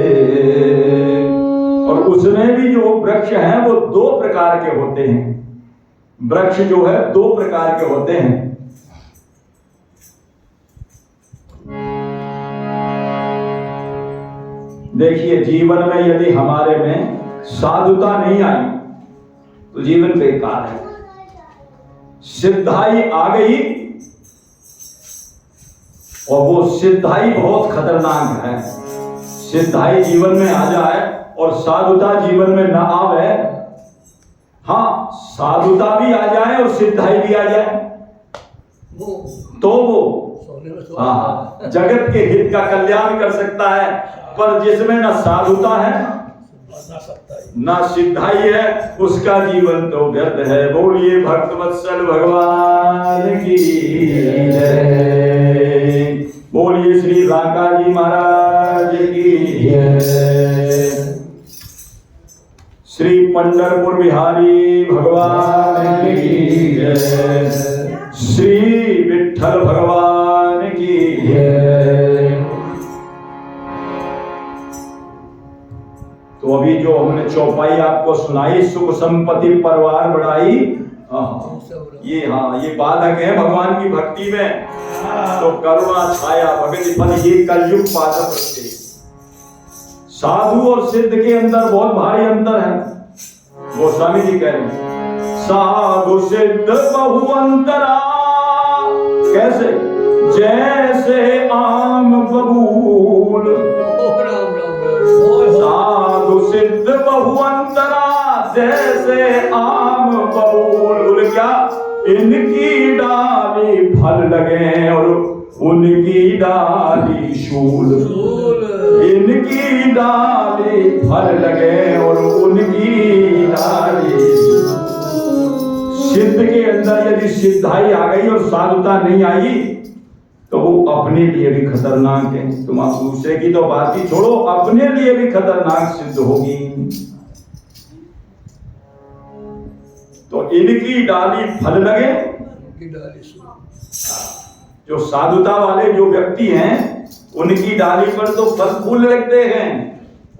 A: और उसमें भी जो वृक्ष हैं वो दो प्रकार के होते हैं। वृक्ष जो है दो प्रकार के होते हैं। देखिए, जीवन में यदि हमारे में साधुता नहीं आई तो जीवन बेकार है। सिद्धाई आ गई और वो सिद्धाई बहुत खतरनाक है। सिद्धाई जीवन में आ जाए और साधुता जीवन में ना आवे, हाँ साधुता भी आ जाए और सिद्धाई भी आ जाए तो वो हाँ जगत के हित का कल्याण कर सकता है। पर जिसमें ना साधुता है ना सिद्धाई है, उसका जीवन तो व्यर्थ है। बोलिए भक्तवत्सल भगवान की जय। बोलिए श्री राका जी महाराज की जय। श्री पंढरपुर बिहारी भगवान की जय, श्री विठ्ठल भगवान की जय। तो अभी जो हमने चौपाई आपको सुनाई, सुख संपत्ति परिवार बढ़ाई, ये बाधक है भगवान की भक्ति में। तो करुणा छाया भक्ति फल ये कलयुग पादप रखते। साधु और सिद्ध के अंदर बहुत भारी अंतर है। गोस्वामी जी कह रहे हैं साधु सिद्ध बहु अंतरा, कैसे? जैसे आम बबूल, साधु सिद्ध बहु अंतरा जैसे आम बबूल। क्या? इनकी डाली फल लगे और उनकी डाली शूल, इनकी डाली फल लगे और उनकी डाली। सिद्ध के अंदर यदि सिद्धाई आ गई और साधुता नहीं आई तो वो अपने लिए भी खतरनाक है। तुम आप दूसरे की तो बात ही छोड़ो, अपने लिए भी खतरनाक सिद्ध होगी। तो इनकी डाली फल लगे, जो साधुता वाले जो व्यक्ति हैं उनकी डाली पर तो फल फूल लगते हैं,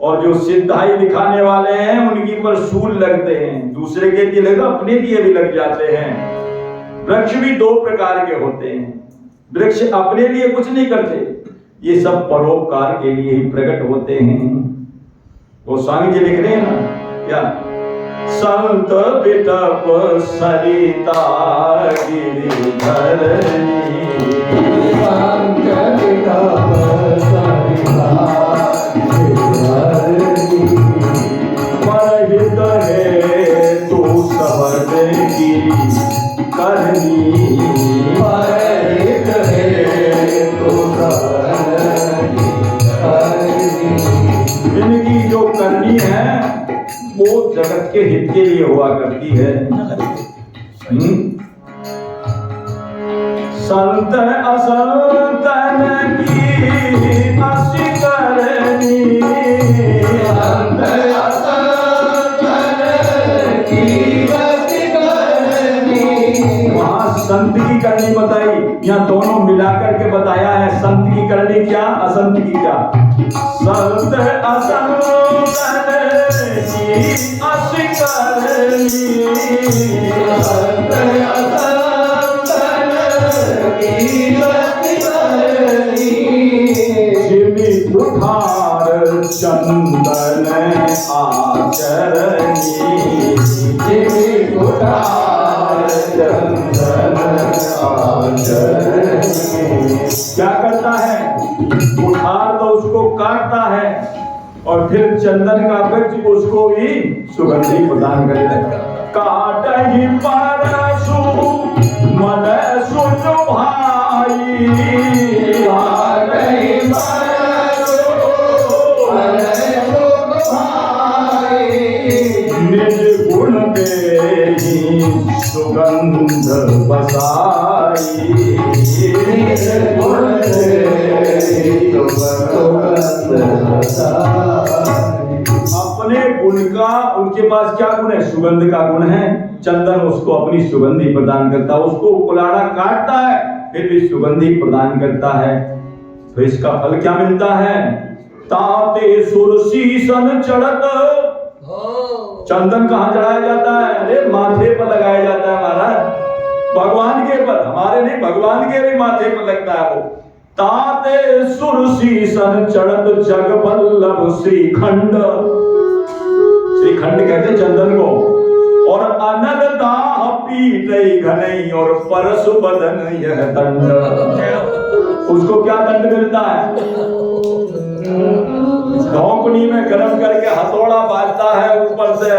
A: और जो सिद्धाई दिखाने वाले हैं उनकी पर सूल लगते हैं। दूसरे के लिए लगा, अपने लिए भी लग जाते हैं। वृक्ष भी दो प्रकार के होते हैं। वृक्ष अपने लिए कुछ नहीं करते, ये सब परोपकार के लिए ही प्रकट होते हैं। गोस्वामी जी लिख रहे हैं ना क्या? संत बिटप सरिता गिरिधरनी, संत बिटप सरिता गिरिधरनी, परहित है तू सबद की करनी, परहित है तू सबद की करनी। इनकी जो करनी है वो जगत के हित के लिए हुआ करती है। संत असंतन की असी करनी, संत असंतन की असी करनी। वहां संत की करनी बताई, यहाँ दोनों मिलाकर के बताया है। संत की करनी क्या, असंत की क्या? संत असंतन की असी करनी, संत असंतन की असी करनी। जिमि कुठार चंदन आचरनी, जिमि कुठार चंदन आचरनी। क्या करता है? कुठार तो उसको काटता है और फिर चंदन का वृक्ष उसको भी सुगंधी प्रदान करेगा। काटहि परसु मन सुन भाई, काटहि परसु मन सुन भाई। निज गुण देहि सुगंध बसाई, निज गुण देहि सुगंध बसाई। अपने गुण का, उनके पास क्या गुण है? सुगंध का गुण है। चंदन उसको अपनी सुगंधी प्रदान करता है, उसको कुलाड़ा काटता है फिर भी सुगंधी प्रदान करता है। तो इसका फल क्या मिलता है? ताते सुरसीसन चढ़त। चंदन कहाँ चढ़ाया जाता है? अरे माथे पर लगाया जाता है महाराज, भगवान के पर, हमारे नहीं, भगवान के भी माथे पर लगता है वो। ताते सुरसीसन चढ़त जग बल्लभ श्रीखंड, श्रीखंड कहते चंदन को। और अनल दाह पीटई घनई और परसु बदन यह दंड। उसको क्या दंड मिलता है? धौंकनी में गरम करके हथौड़ा बाजता है ऊपर से।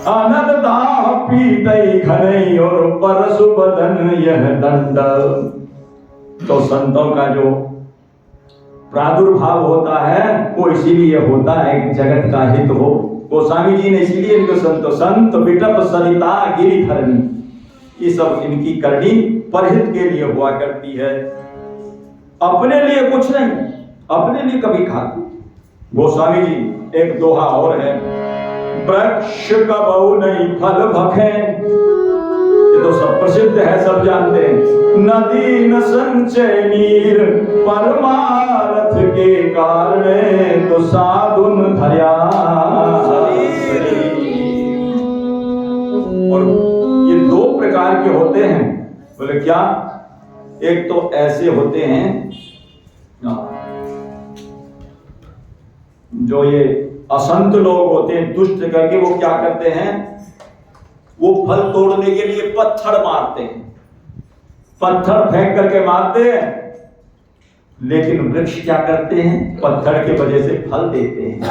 A: अनल दाह पीटई घनई और परसु बदन यह दंड। तो संतों का जो प्रादुर्भाव होता है वो इसीलिए होता है कि जगत का हित हो। गोस्वामी जी ने इसीलिए इनको संत बिटप सरिता गिरिधरनी, ये सब इनकी करनी परहित के लिए हुआ करती है, अपने लिए कुछ नहीं, अपने लिए कभी खाती। गोस्वामी जी एक दोहा और है, वृक्ष कबहु नहीं फल भखे, ये तो सब प्रसिद्ध है, सब जानते हैं। नदी न संचय नीर, परमारथ के कारण तो साधुन धर्या। और ये दो प्रकार के होते हैं, बोले क्या? एक तो ऐसे होते हैं जो ये असंत लोग होते हैं, दुष्ट करके वो क्या करते हैं, वो फल तोड़ने के लिए पत्थर मारते हैं, पत्थर फेंक करके मारते हैं। लेकिन वृक्ष क्या करते हैं, पत्थर के वजह से फल देते हैं।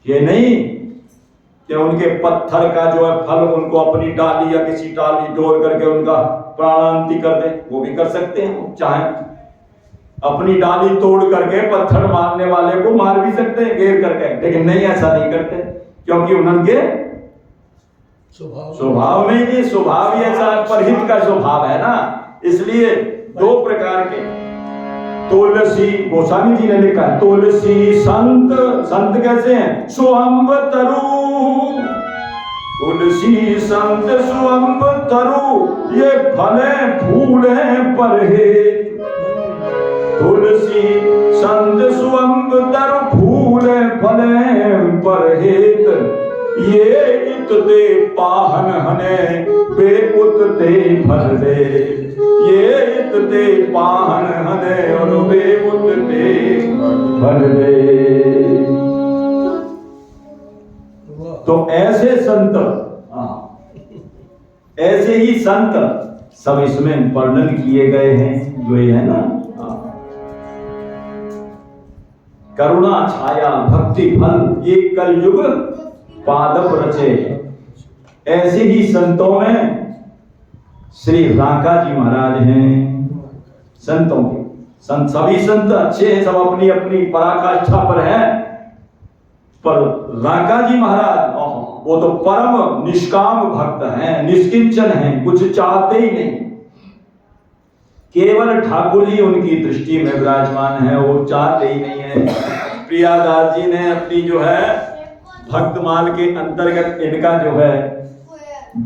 A: ये नहीं कि उनके पत्थर का जो है फल उनको अपनी डाली या किसी डाली तोड़ करके उनका प्राणांति कर दे, वो भी कर सकते हैं। चाहे अपनी डाली तोड़ करके पत्थर मारने वाले को मार भी सकते हैं घेर करके, लेकिन नहीं, ऐसा नहीं करते, क्योंकि उनके स्वभाव में ही, स्वभाव ही ऐसा परहित का स्वभाव है ना। इसलिए दो प्रकार के तुलसी, गोस्वामी जी ने लिखा है, तुलसी संत, संत कैसे हैं? सुअंब तरु, तुलसी संत सुअंब तरु, ये फले फूले परहित। तुलसी संत सुअंब तरु, फूले फले परहित। ये इतते पाहन हने, बे उतते फल दे। ये इतते पाहन हने और बे उतते फल दे। तो ऐसे संत, ऐसे ही संत सब इसमें वर्णन किए गए हैं, जो ये है ना, करुणा छाया भक्ति फल, ये कलयुग पादप रचे। ऐसे ही संतों में श्री राका जी महाराज हैं। संतों के संत, सभी संत अच्छे हैं, सब अपनी अपनी पराकाष्ठा पर हैं, पर राका जी महाराज वो तो परम निष्काम भक्त हैं, निष्किंचन हैं, कुछ चाहते ही नहीं। केवल ठाकुर जी उनकी दृष्टि में विराजमान है, वो चाहते ही नहीं है। प्रियादास जी ने अपनी जो है भक्तमाल के अंतर्गत इनका जो है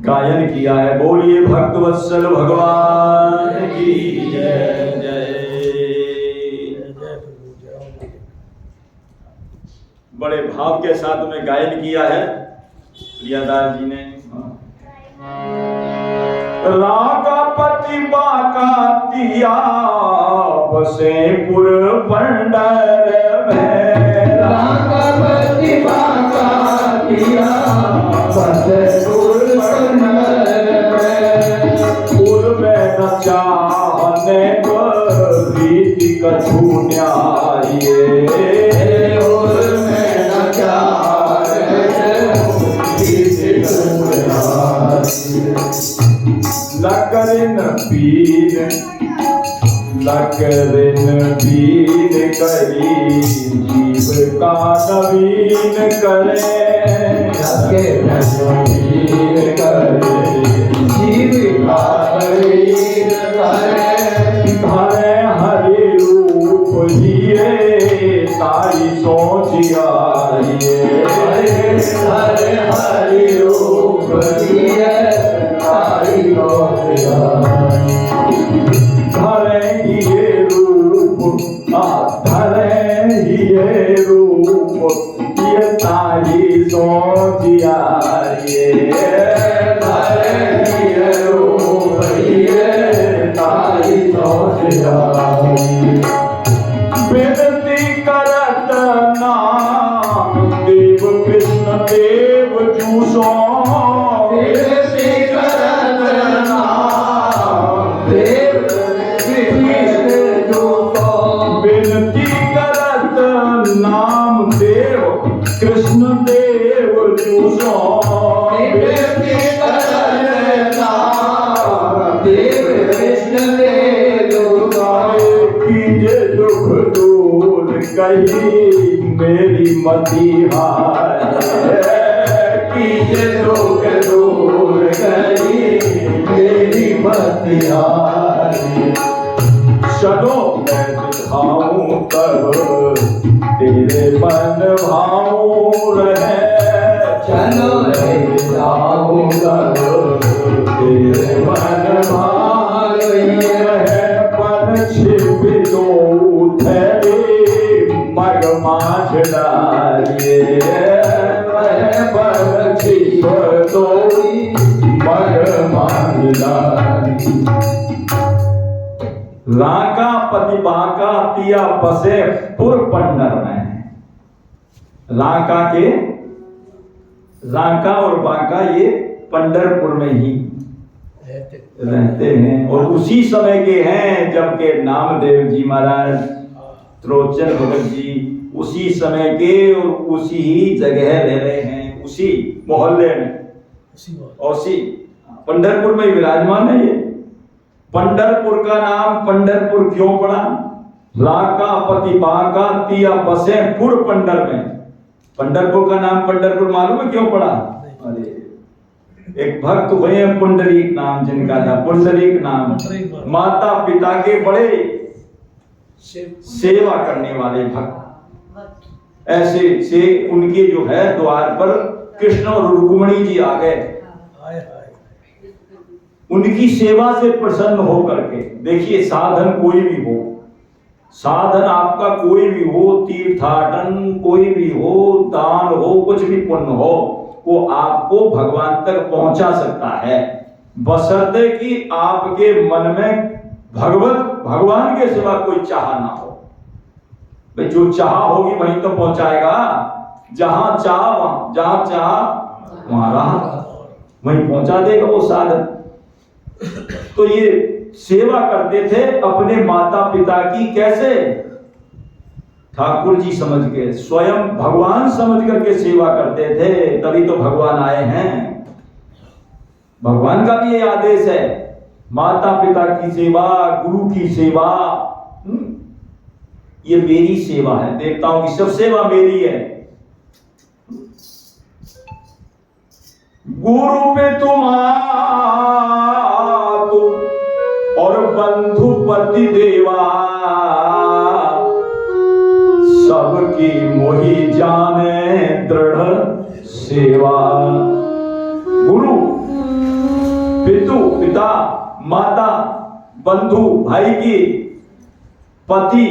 A: गायन किया है। बोलिए भक्तवत्सल भगवान की जय जय। बड़े भाव के साथ में गायन किया है प्रियादास जी ने। राकापति बाकातिया बसे पुर पंडर में,
C: राकापति बाकातिया बसे पुर पंडर में।
A: पुर में न चाहने को प्रीति कछु न्याये,
C: पुर में न चाहने प्रीति कछु न्याये। लकरिन पीर करी जीव का नवीन करे। लकरिन पीर करे जीव का नवीन करे। धरे हरि रूप जिए ताई सोचिया, धरे हरि रूप जिए ताई सोचिया। धरे ये रूप, धरे ये रूप, ये ताई सोचिया। धरे ये रूप, ये ताई सोचिया। विनती करत नाम देव कृष्ण देव जूसो। विनती करत नाम देव कृष्ण जूसो। विनती करत नाम देव कृष्ण देव जूसो। विनती करत नाम देव कृष्ण देव जूसो। कीजे दुख दूर कही मेरी मति हाय, कीजे दुख दूर कही मेरी मति हाय। चलो मैं दिखाऊं तब तेरे मन भाव रहे।
A: राका पति बाका तिया बसे पुर पंडर में। राका और बाका ये पंढरपुर में ही रहते हैं और उसी समय के हैं जबकि नामदेव जी महाराज, त्रोचन भगत जी उसी समय के और उसी ही जगह रह रहे हैं, उसी मोहल्ले में, उसी पंढरपुर में विराजमान है। ये पंढरपुर का नाम पंढरपुर क्यों पड़ा? राका पति बाका तिया बसे पुर पंडर में। पंढरपुर का नाम पंढरपुर मालूम है क्यों पड़ा? अरे एक भक्त हुए हैं पुंडरीक नाम जिनका था, पुंडरीक नाम, माता पिता के बड़े सेवा करने वाले भक्त। ऐसे से उनके जो है द्वार पर कृष्ण और रुक्मिणी जी आ गए, उनकी सेवा से प्रसन्न हो करके। देखिए साधन कोई भी हो, साधन आपका कोई भी हो, तीर्थाटन कोई भी हो, दान हो, कुछ भी पुण्य हो, वो आपको भगवान तक पहुंचा सकता है, बशर्ते कि आपके मन में भगवान के सिवा कोई चाह ना हो। भाई जो चाह होगी वहीं तो पहुंचाएगा, जहां चाह वहां रहा, वहीं पहुंचा देगा वो साधन। तो ये सेवा करते थे अपने माता पिता की, कैसे? ठाकुर जी समझ के, स्वयं भगवान समझ करके सेवा करते थे, तभी तो भगवान आए हैं। भगवान का भी ये आदेश है, माता पिता की सेवा, गुरु की सेवा, ये मेरी सेवा है, देवताओं की सब सेवा मेरी है। गुरु पे तुम और बंधु पति देवा, सबकी मोही जाने दृढ़ सेवा। गुरु, पिता, माता, बंधु भाई की, पति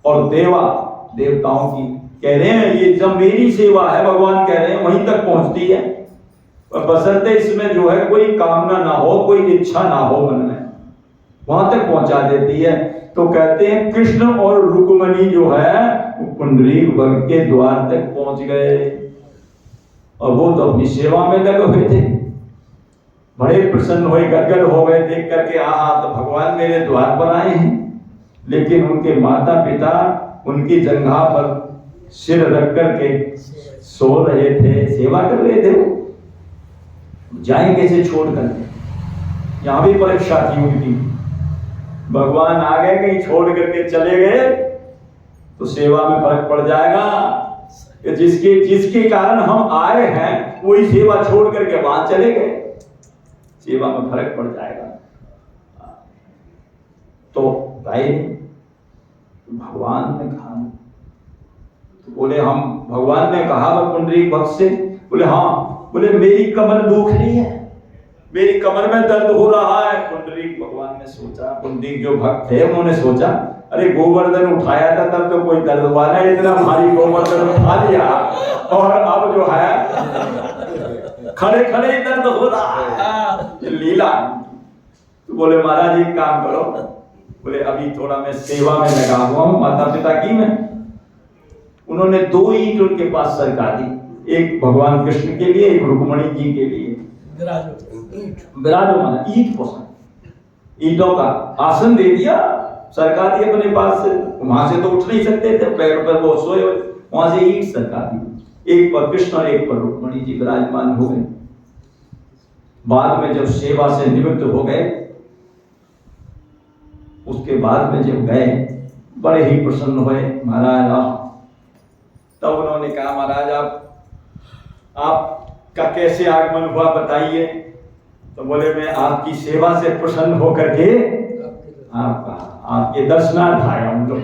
A: और देवताओं की, कह रहे हैं ये जब मेरी सेवा है, भगवान कह रहे हैं वहीं तक पहुंचती है, और बशर्ते इसमें जो है कोई कामना ना हो, कोई इच्छा ना हो मन में, वहां तक पहुंचा देती है। तो कहते हैं कृष्ण और रुक्मिणी जो है वो पुंडरीक भक्त के द्वार तक पहुंच गए, और वो तो अपनी सेवा में लगे हुए थे, बड़े प्रसन्न हुए, गदगद हो गए देख करके, तो भगवान मेरे द्वार पर आए हैं। लेकिन उनके माता पिता उनकी जंघा पर सिर रख करके सो रहे थे, सेवा कर रहे थे, जाए कैसे छोड़ कर? यहां भी परीक्षा थी उनकी, भगवान आ गए, कहीं छोड़ करके चले गए तो सेवा में फर्क पड़ जाएगा। जिसके कारण हम आए हैं वही सेवा छोड़ करके वहां चले गए, सेवा में फर्क पड़ जाएगा। तो भाई भगवान ने कहा, तो बोले हम, भगवान ने कहा पुंडरीक भक्त से, बोले हाँ, बोले मेरी कमर दुख रही है, मेरी कमर में दर्द हो रहा है। पुंडरीक भगवान ने सोचा, पुंडरीक जो भक्त थे उन्होंने सोचा, अरे गोवर्धन उठाया था तब तो कोई दर्द हुआ नहीं, इतना भारी गोवर्धन उठा लिया और अब जो है खड़े खड़े ही दर्द हो रहा है, लीला। तो बोले महाराज एक काम करो, बोले अभी थोड़ा मैं सेवा में लगा हुआ हूं माता पिता की में। उन्होंने 2 ईंट उनके पास सरका दी, एक भगवान कृष्ण के लिए, एक रुक्मिणी जी के लिए। विराजो माना ईंट पसंद, ईंटों का आसन दे दिया, सरका दिया अपने पास से, वहां से तो उठ नहीं सकते थे, पैर पर वो सोए, वहां से ईंट सरका दी, एक पर कृष्ण और एक पर रुक्मिणी जी विराजमान हो गए। बाद में जब सेवा से निवृत्त हो गए, उसके बाद में जब गए बड़े ही प्रसन्न हुए महाराज। तब उन्होंने कहा महाराज आपका कैसे आगमन हुआ बताइए। तो बोले मैं आपकी सेवा से प्रसन्न होकर के आपके दर्शनार्थ आया हूं, तो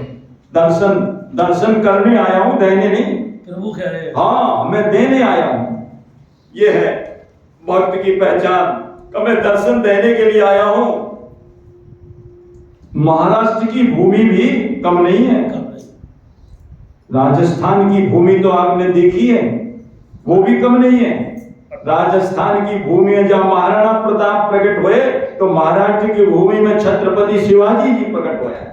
A: दर्शन करने आया हूं, देने नहीं।
B: प्रभु कह रहे हैं
A: हाँ, मैं देने आया हूं, ये है भक्त की पहचान, तो मैं दर्शन देने के लिए आया हूं। महाराष्ट्र की भूमि भी कम नहीं है, राजस्थान की भूमि तो आपने देखी है, वो भी कम नहीं है। राजस्थान की भूमि है, जहां महाराणा प्रताप प्रकट हुए तो महाराष्ट्र की भूमि में छत्रपति शिवाजी जी प्रकट हुए हैं।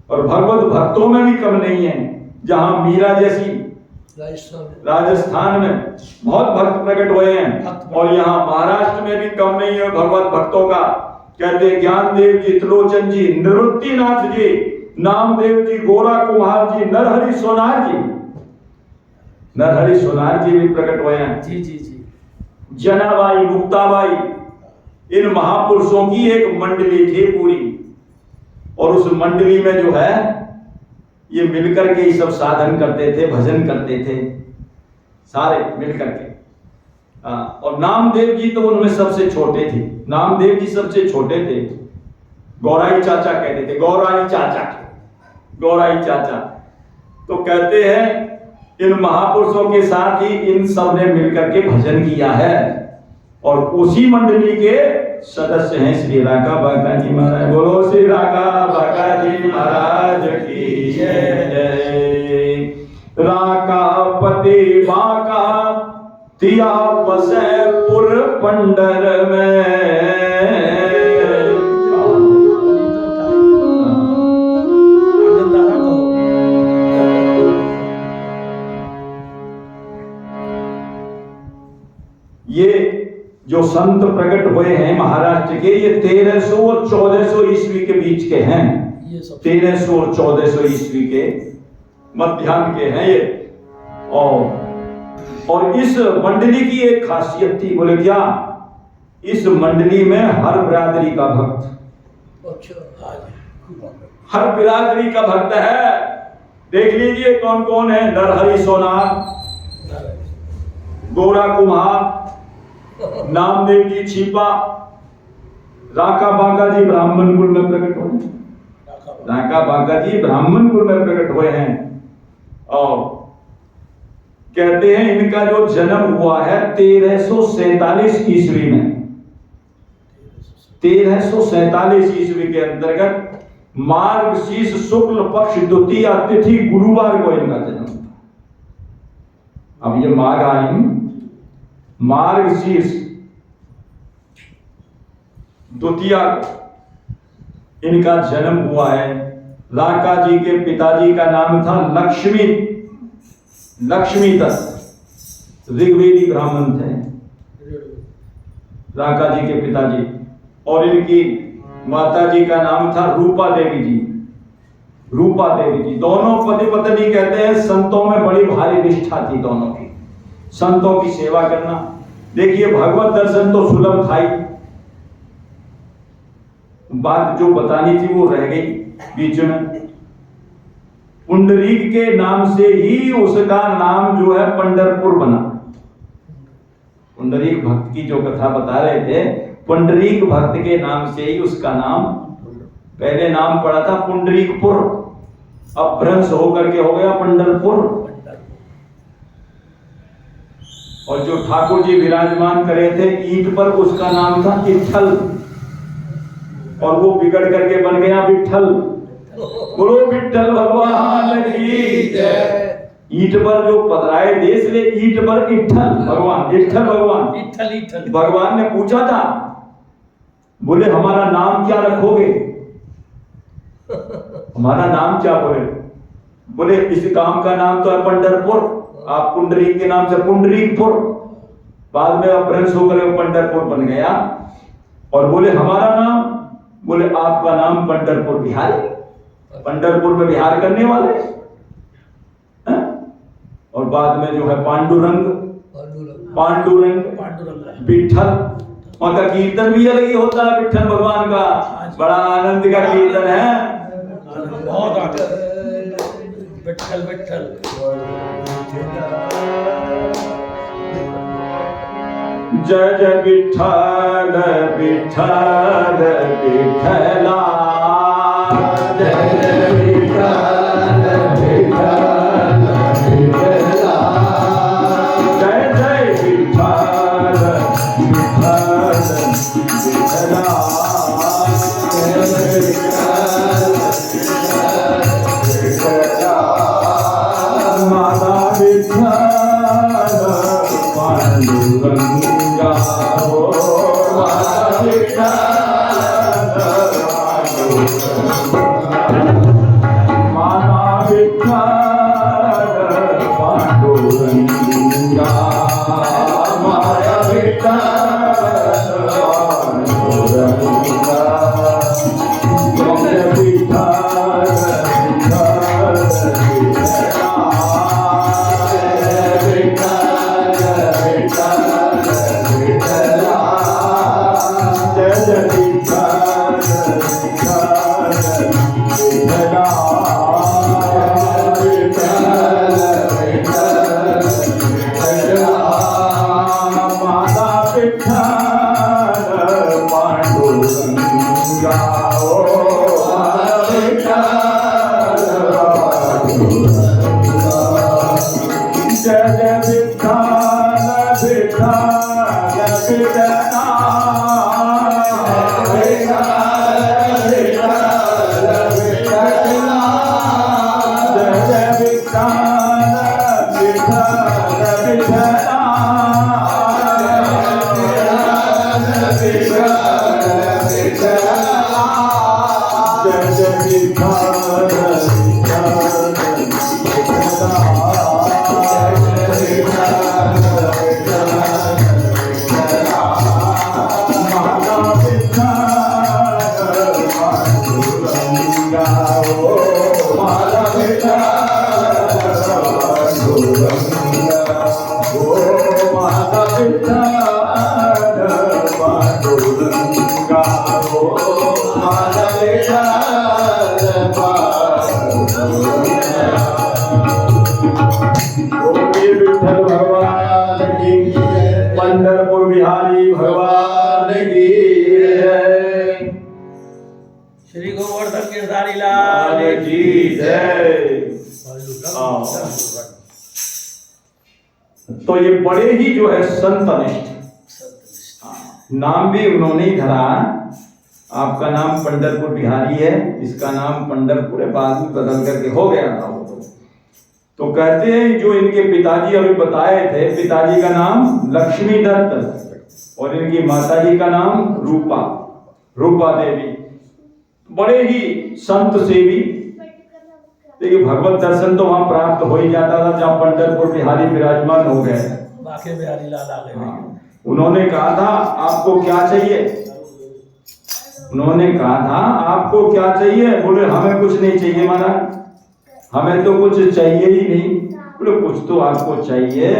A: और भगवत भक्तों में भी कम नहीं है, जहां मीरा जैसी राजस्थान में बहुत भक्त प्रकट हुए हैं, और यहाँ महाराष्ट्र में भी कम नहीं है भगवत भक्तों का। कहते हैं ज्ञानदेव जी, त्रिलोचन जी, निवृत्तिनाथ जी, नामदेव जी, गोरा कुम्हार जी, नरहरि सोनार जी, नरहरि सोनार जी भी प्रकट हुए हैं।
B: जी जी जी।
A: जनाबाई, मुक्ताबाई, इन महापुरुषों की एक मंडली थी पूरी, और उस मंडली में जो है ये मिलकर के ही सब साधन करते थे, भजन करते थे सारे मिलकर के। और नामदेव जी तो उनमें सबसे छोटे थे, नामदेव जी सबसे छोटे थे। गौराई चाचा कहते थे, गौराई चाचा, गौराई चाचा। तो कहते हैं इन महापुरुषों के साथ ही इन सब ने मिलकर के भजन किया है, और उसी मंडली के सदस्य हैं श्री राका बाका जी महाराज। बोलो श्री राका बाका जी महाराज की जय। राका पति बाका तिया बसे पुर पंडर में। ये जो संत प्रकट हुए हैं महाराष्ट्र के, ये 1300 और 1400 ईस्वी के बीच के हैं। 1300 और 1400 ईस्वी के मध्याह्न के हैं ये। और इस मंडली की एक खासियत थी, बोले क्या, इस मंडली में हर बिरादरी का भक्त, हर बिरादरी का भक्त है। देख लीजिए कौन कौन है। नरहरि सोनार, गोरा कुम्हार, नामदेव जी छिपा, राका बाका जी ब्राह्मण कुल में प्रकट हुए, राका बाका जी ब्राह्मण कुल में प्रकट हुए हैं। और कहते हैं इनका जो जन्म हुआ है 1347 ईस्वी में। 1347 ईस्वी के अंतर्गत मार्गशीर्ष शुक्ल पक्ष द्वितीय तिथि गुरुवार को इनका जन्म था। अब ये माघ आई, मार्गशीर्ष द्वितीया को इनका जन्म हुआ है। राका जी के पिताजी का नाम था लक्ष्मी, लक्ष्मी दत्त, ऋग्वेदी ब्राह्मण थे राका जी के पिताजी। और इनकी माता जी का नाम था रूपा देवी जी, रूपा देवी जी। दोनों पति पत्नी कहते हैं संतों में बड़ी भारी निष्ठा थी दोनों की, संतों की सेवा करना। देखिए भगवत दर्शन तो सुलभ था ही, बात जो बतानी थी वो रह गई बीच में। पुंडरीक के नाम से ही उसका नाम जो है पंढरपुर बना। पुंडरीक भक्त की जो कथा बता रहे थे, पुंडरीक भक्त के नाम से ही उसका नाम, पहले नाम पड़ा था पुंडरीकपुर, अब भ्रंश होकर के हो गया पंढरपुर। और जो ठाकुर जी विराजमान करे थे ईंट पर, उसका नाम था इट्ठल, और वो बिगड़ करके बन गया विट्ठल। बोलो विट्ठल भगवान की जय। ईंट पर जो पधराए देश ले, ईंट पर इट्ठल भगवान, इट्ठल भगवान, इट्ठल। भगवान ने पूछा था, बोले हमारा नाम क्या रखोगे, हमारा नाम क्या? बोले इस काम का नाम तो है पंढरपुर, आप पुंडरीक के नाम से पुंडरीकपुर, बाद में अपभ्रंश होकर पंढरपुर बन गया। और बोले हमारा नाम, बोले आपका नाम पंढरपुर बिहार, पंढरपुर में बिहार करने वाले हैं? और बाद में जो है पांडुरंग, पांडुरंग, विट्ठल। वहां का कीर्तन भी अलग ही होता है विट्ठल भगवान का, बड़ा आनंद का कीर्तन है,
B: बहुत आनंद। विट्ठल विट्ठल।
A: जय जय विट्ठल विट्ठल विट्ठला, जय जय विट्ठल विट्ठल विट्ठला, जय जय विट्ठल विट्ठल विट्ठला, जय जय विट्ठल विट्ठला, माता विट्ठल पांडुरंगा, माता पंढरपुर बिहारी भगवान की जय।
B: श्री गोवर्धन गिरधारी लाल
A: की जय। तो ये बड़े ही जो है संतनिष्ठ, नाम भी उन्होंने ही धरा। आपका नाम पंढरपुर बिहारी है, इसका नाम पंढरपुर है, बाद में बदल करके हो गया था वो। तो कहते हैं जो इनके पिताजी अभी बताए थे, पिताजी का नाम लक्ष्मी दत्त और इनकी माताजी का नाम रूपा देवी, बड़े ही संत सेवी। देखिए भगवत दर्शन तो वहां प्राप्त हो ही जाता था जहां पंढरपुर बिहारी विराजमान हो गए।
B: बाके बिहारी लाल आ गए।
A: उन्होंने कहा था आपको क्या चाहिए, उन्होंने कहा था आपको क्या चाहिए, बोले हमें कुछ नहीं चाहिए महाराज, हमें तो कुछ चाहिए ही नहीं। बोले कुछ तो आपको चाहिए,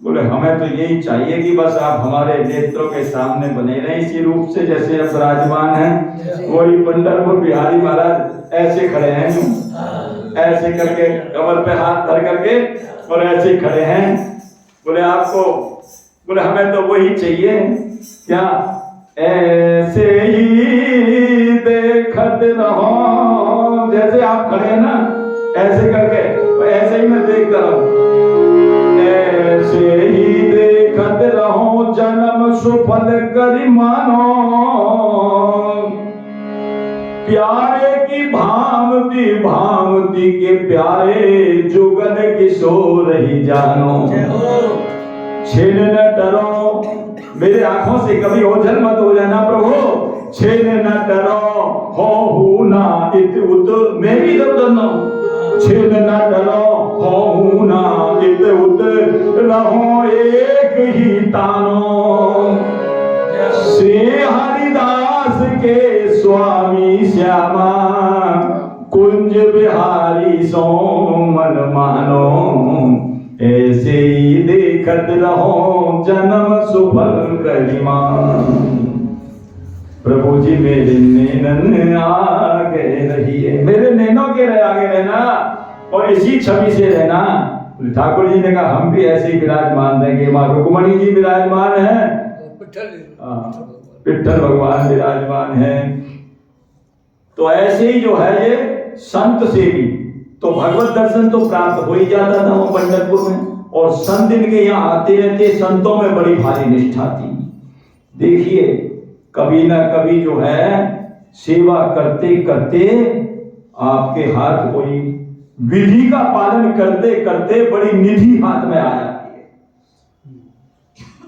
A: बोले हमें तो यही चाहिए कि बस आप हमारे नेत्रों के सामने बने रहे इसी रूप से जैसे अब विराजमान हैं। वही पंढरपुर बिहारी महाराज ऐसे खड़े हैं, ऐसे करके कमर पे हाथ धर करके और ऐसे खड़े हैं। बोले आपको, बोले हमें तो वही चाहिए, क्या ऐसे ही देखत रहो, जैसे आप खड़े हैं ना ऐसे करके, ऐसे ही मैं देखता रहूं, ऐसे ही देखत रहो जन्म सुफल करि मानो, प्यारे की भांति के प्यारे जुगल किशोर ही जानो, छीन न डरो, मेरे आंखों से कभी ओझल मत हो जाना प्रभु, छीन न डरो हो ना इत उत, मैं भी इधर उधर ना, छीन न डरो हो ना इत उत, रहो एक ही तानो, श्री हरिदास के स्वामी श्यामा, कुंज बिहारी सो मन मानो, ऐसे ही देखत रहो जन्म सुफल करिमा। प्रभु जी मेरे नैनन आगे रहिए, मेरे नैनों के आगे रहना और इसी छवि से रहना। ठाकुर जी ने कहा हम भी ऐसे ही विराजमान रहेंगे। माँ रुक्मणी जी विराजमान है, विठ्ठल भगवान विराजमान है। तो ऐसे ही जो है ये संत सेवी, तो भगवत दर्शन तो प्राप्त हो ही जाता था वो पंढरपुर में, और संत इनके यहाँ आते रहते, संतों में बड़ी भारी निष्ठा थी। देखिए कभी ना कभी जो है सेवा करते करते आपके हाथ कोई विधि का पालन करते करते बड़ी निधि हाथ में आ जाती है,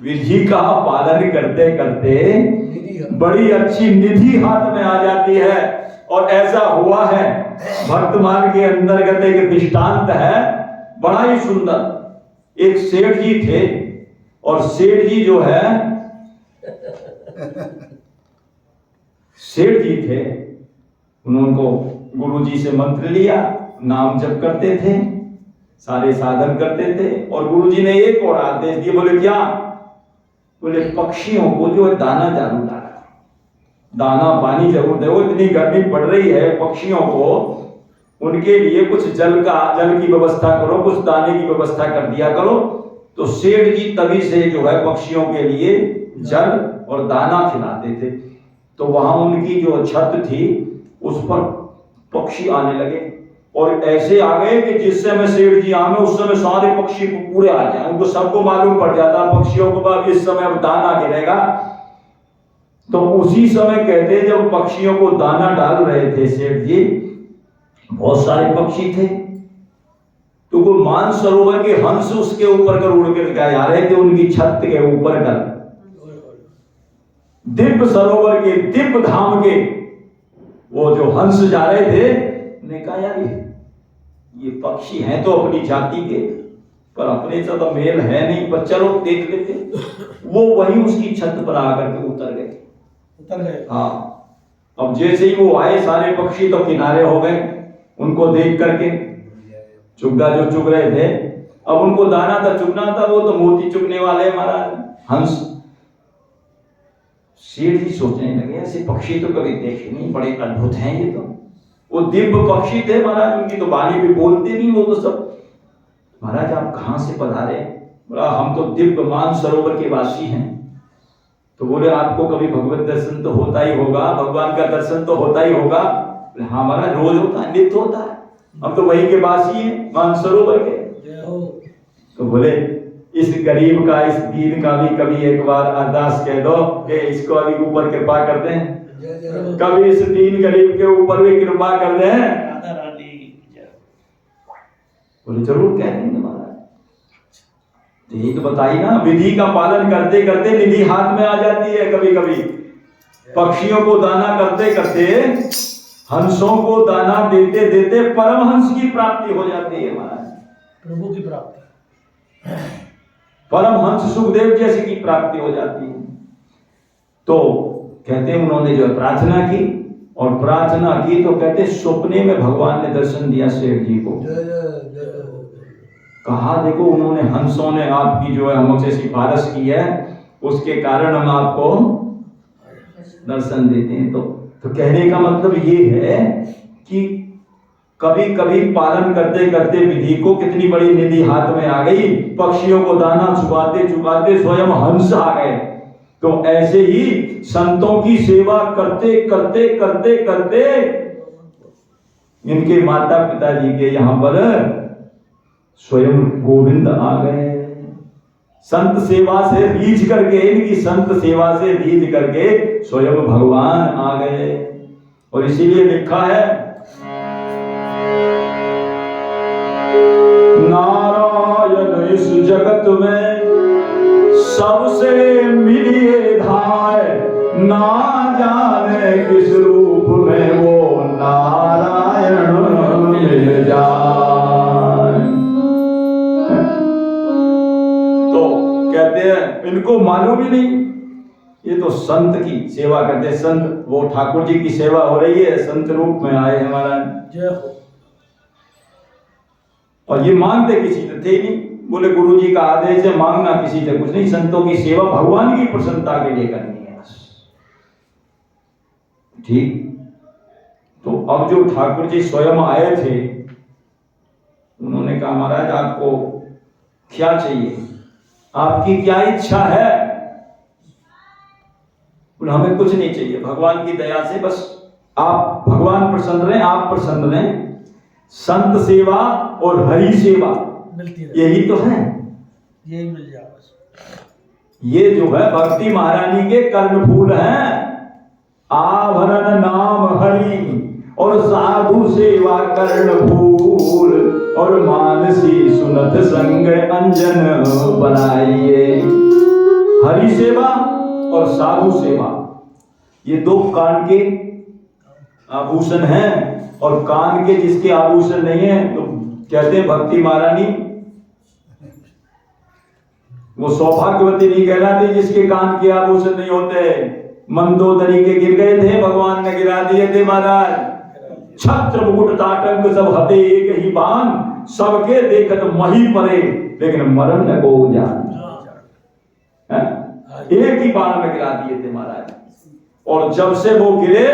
A: विधि का पालन करते करते बड़ी अच्छी निधि हाथ में आ जाती है। और ऐसा हुआ है, वर्तमान के अंतर्गत एक दृष्टांत है बड़ा ही सुंदर। एक सेठ जी थे और सेठ जी जो है सेठ जी थे, उनको गुरु जी से मंत्र लिया, नाम जप करते थे, सारे साधन करते थे, और गुरु जी ने एक और आदेश दिए। बोले क्या? बोले पक्षियों को जो है दाना चालू डाला, दाना पानी जरूर दो। इतनी गर्मी पड़ रही है, पक्षियों को उनके लिए कुछ जल की व्यवस्था करो, कुछ दाने की व्यवस्था कर दिया करो। तो सेठ जी तभी से जो है पक्षियों के लिए जल और दाना खिलाते थे। तो वहां उनकी जो छत थी उस पर पक्षी आने लगे, और ऐसे आ गए कि जिस समय सेठ जी आए उस समय सारे पक्षी पूरे आ जाए। उनको सबको मालूम पड़ जाता पक्षियों को अब इस समय अब दाना गिरेगा। तो उसी समय कहते जब पक्षियों को दाना डाल रहे थे सेठ जी, बहुत सारे पक्षी थे, तो वो मानसरोवर के हंस उसके ऊपर कर उड़ कर जा रहे थे, उनकी छत के ऊपर कर। दिव्य सरोवर के दिव्य धाम के वो जो हंस जा रहे थे, ने कहा यार ये पक्षी हैं तो अपनी जाति के, पर अपने से तो मेल है नहीं, पर चलो देख लेते। वो वहीं उसकी छत पर आकर के उतर गए। हाँ, अब जैसे ही वो आए सारे पक्षी तो किनारे हो गए उनको देख करके। चुग्गा जो चुग रहे थे, अब उनको दाना था चुगना था, वो तो मोती चुगने वाले महाराज हंस। सेठ जी सोचने लगे ऐसे पक्षी तो कभी देखे नहीं, बड़े अद्भुत हैं ये तो। वो दिव्य पक्षी थे महाराज, उनकी तो वाणी भी बोलते नहीं वो तो सब। महाराज आप कहां से पधारे? बोला हम तो दिव्य मानसरोवर के वासी हैं। तो बोले आपको कभी भगवत दर्शन तो होता ही होगा, भगवान का दर्शन तो होता ही होगा। हाँ महाराज रोज होता है, नित्य होता है, हम तो वहीं के वासी हैं मानसरोवर के। तो बोले इस गरीब का, इस दीन का भी कभी एक बार अरदास कह दो कि इसको अभी ऊपर कृपा कर दें, कभी इस दीन गरीब के ऊपर भी कृपा कर दें। बोले जरूर कह देंगे महाराज। ठीक बताई ना, विधि का पालन करते करते निधि हाथ में आ जाती है। कभी कभी पक्षियों को दाना करते करते, हंसों को दाना देते देते परमहंस की प्राप्ति हो जाती है महाराज,
B: प्रभु की प्राप्ति,
A: परमहंस सुखदेव जैसे की प्राप्ति हो जाती है। तो कहते हैं उन्होंने जो प्रार्थना की, और प्रार्थना की तो कहते स्वप्ने में भगवान ने दर्शन दिया सेठ जी को। कहा देखो उन्होंने, हंसों ने आपकी जो है हमसे सिफारिश की है, उसके कारण हम आपको दर्शन देते हैं। तो कहने का मतलब ये है कि कभी कभी पालन करते करते विधि को कितनी बड़ी निधि हाथ में आ गई, पक्षियों को दाना चुगाते चुगाते स्वयं हंस आ गए। तो ऐसे ही संतों की सेवा करते करते करते करते इनके माता पिता जी के यहाँ पर स्वयं गोविंद आ गए। संत सेवा से रीझ करके, इनकी संत सेवा से रीझ करके स्वयं भगवान आ गए। और इसीलिए लिखा है नारायण इस जगत में सबसे मिलिए धाय, ना जाने किस रूप में वो नारायण मिल जाए। तो कहते हैं इनको मालूम ही नहीं, ये तो संत की सेवा करते। संत वो ठाकुर जी की सेवा हो रही है, संत रूप में आए हैं महाराज।
B: जय हो।
A: और ये मांगते किसी से थे नहीं, बोले गुरु जी का आदेश है, मांगना किसी से कुछ नहीं, संतों की सेवा भगवान की प्रसन्नता के लिए करनी है बस। ठीक। तो अब जो ठाकुर जी स्वयं आए थे, उन्होंने कहा महाराज आपको क्या चाहिए, आपकी क्या इच्छा है? बोले हमें कुछ नहीं चाहिए, भगवान की दया से बस आप, भगवान प्रसन्न रहे, आप प्रसन्न रहे, संत सेवा और हरि सेवा
B: मिलती है,
A: यही तो है,
B: यही मिल जाए बस।
A: ये जो है भक्ति महारानी के कर्णफूल हैं। आभरण नाम हरि और साधु सेवा कर्णफूल, और मानसी सुनत संग अंजन बनाइए। हरि सेवा और साधु सेवा ये दो कान के आभूषण हैं, और कान के जिसके आभूषण नहीं है तो कहते हैं भक्ति महारानी वो सौभाग्यवती नहीं कहलाती जिसके कान के आभूषण नहीं होते। मंदोदरी के गिर गए थे, भगवान ने गिरा दिए थे महाराज। छत्र मुकुट ताटंक सब हते एक ही बाण, सबके देखत मही परे लेकिन मरण न को जान। एक ही बाण में गिरा दिए थे महाराज। और जब से वो गिरे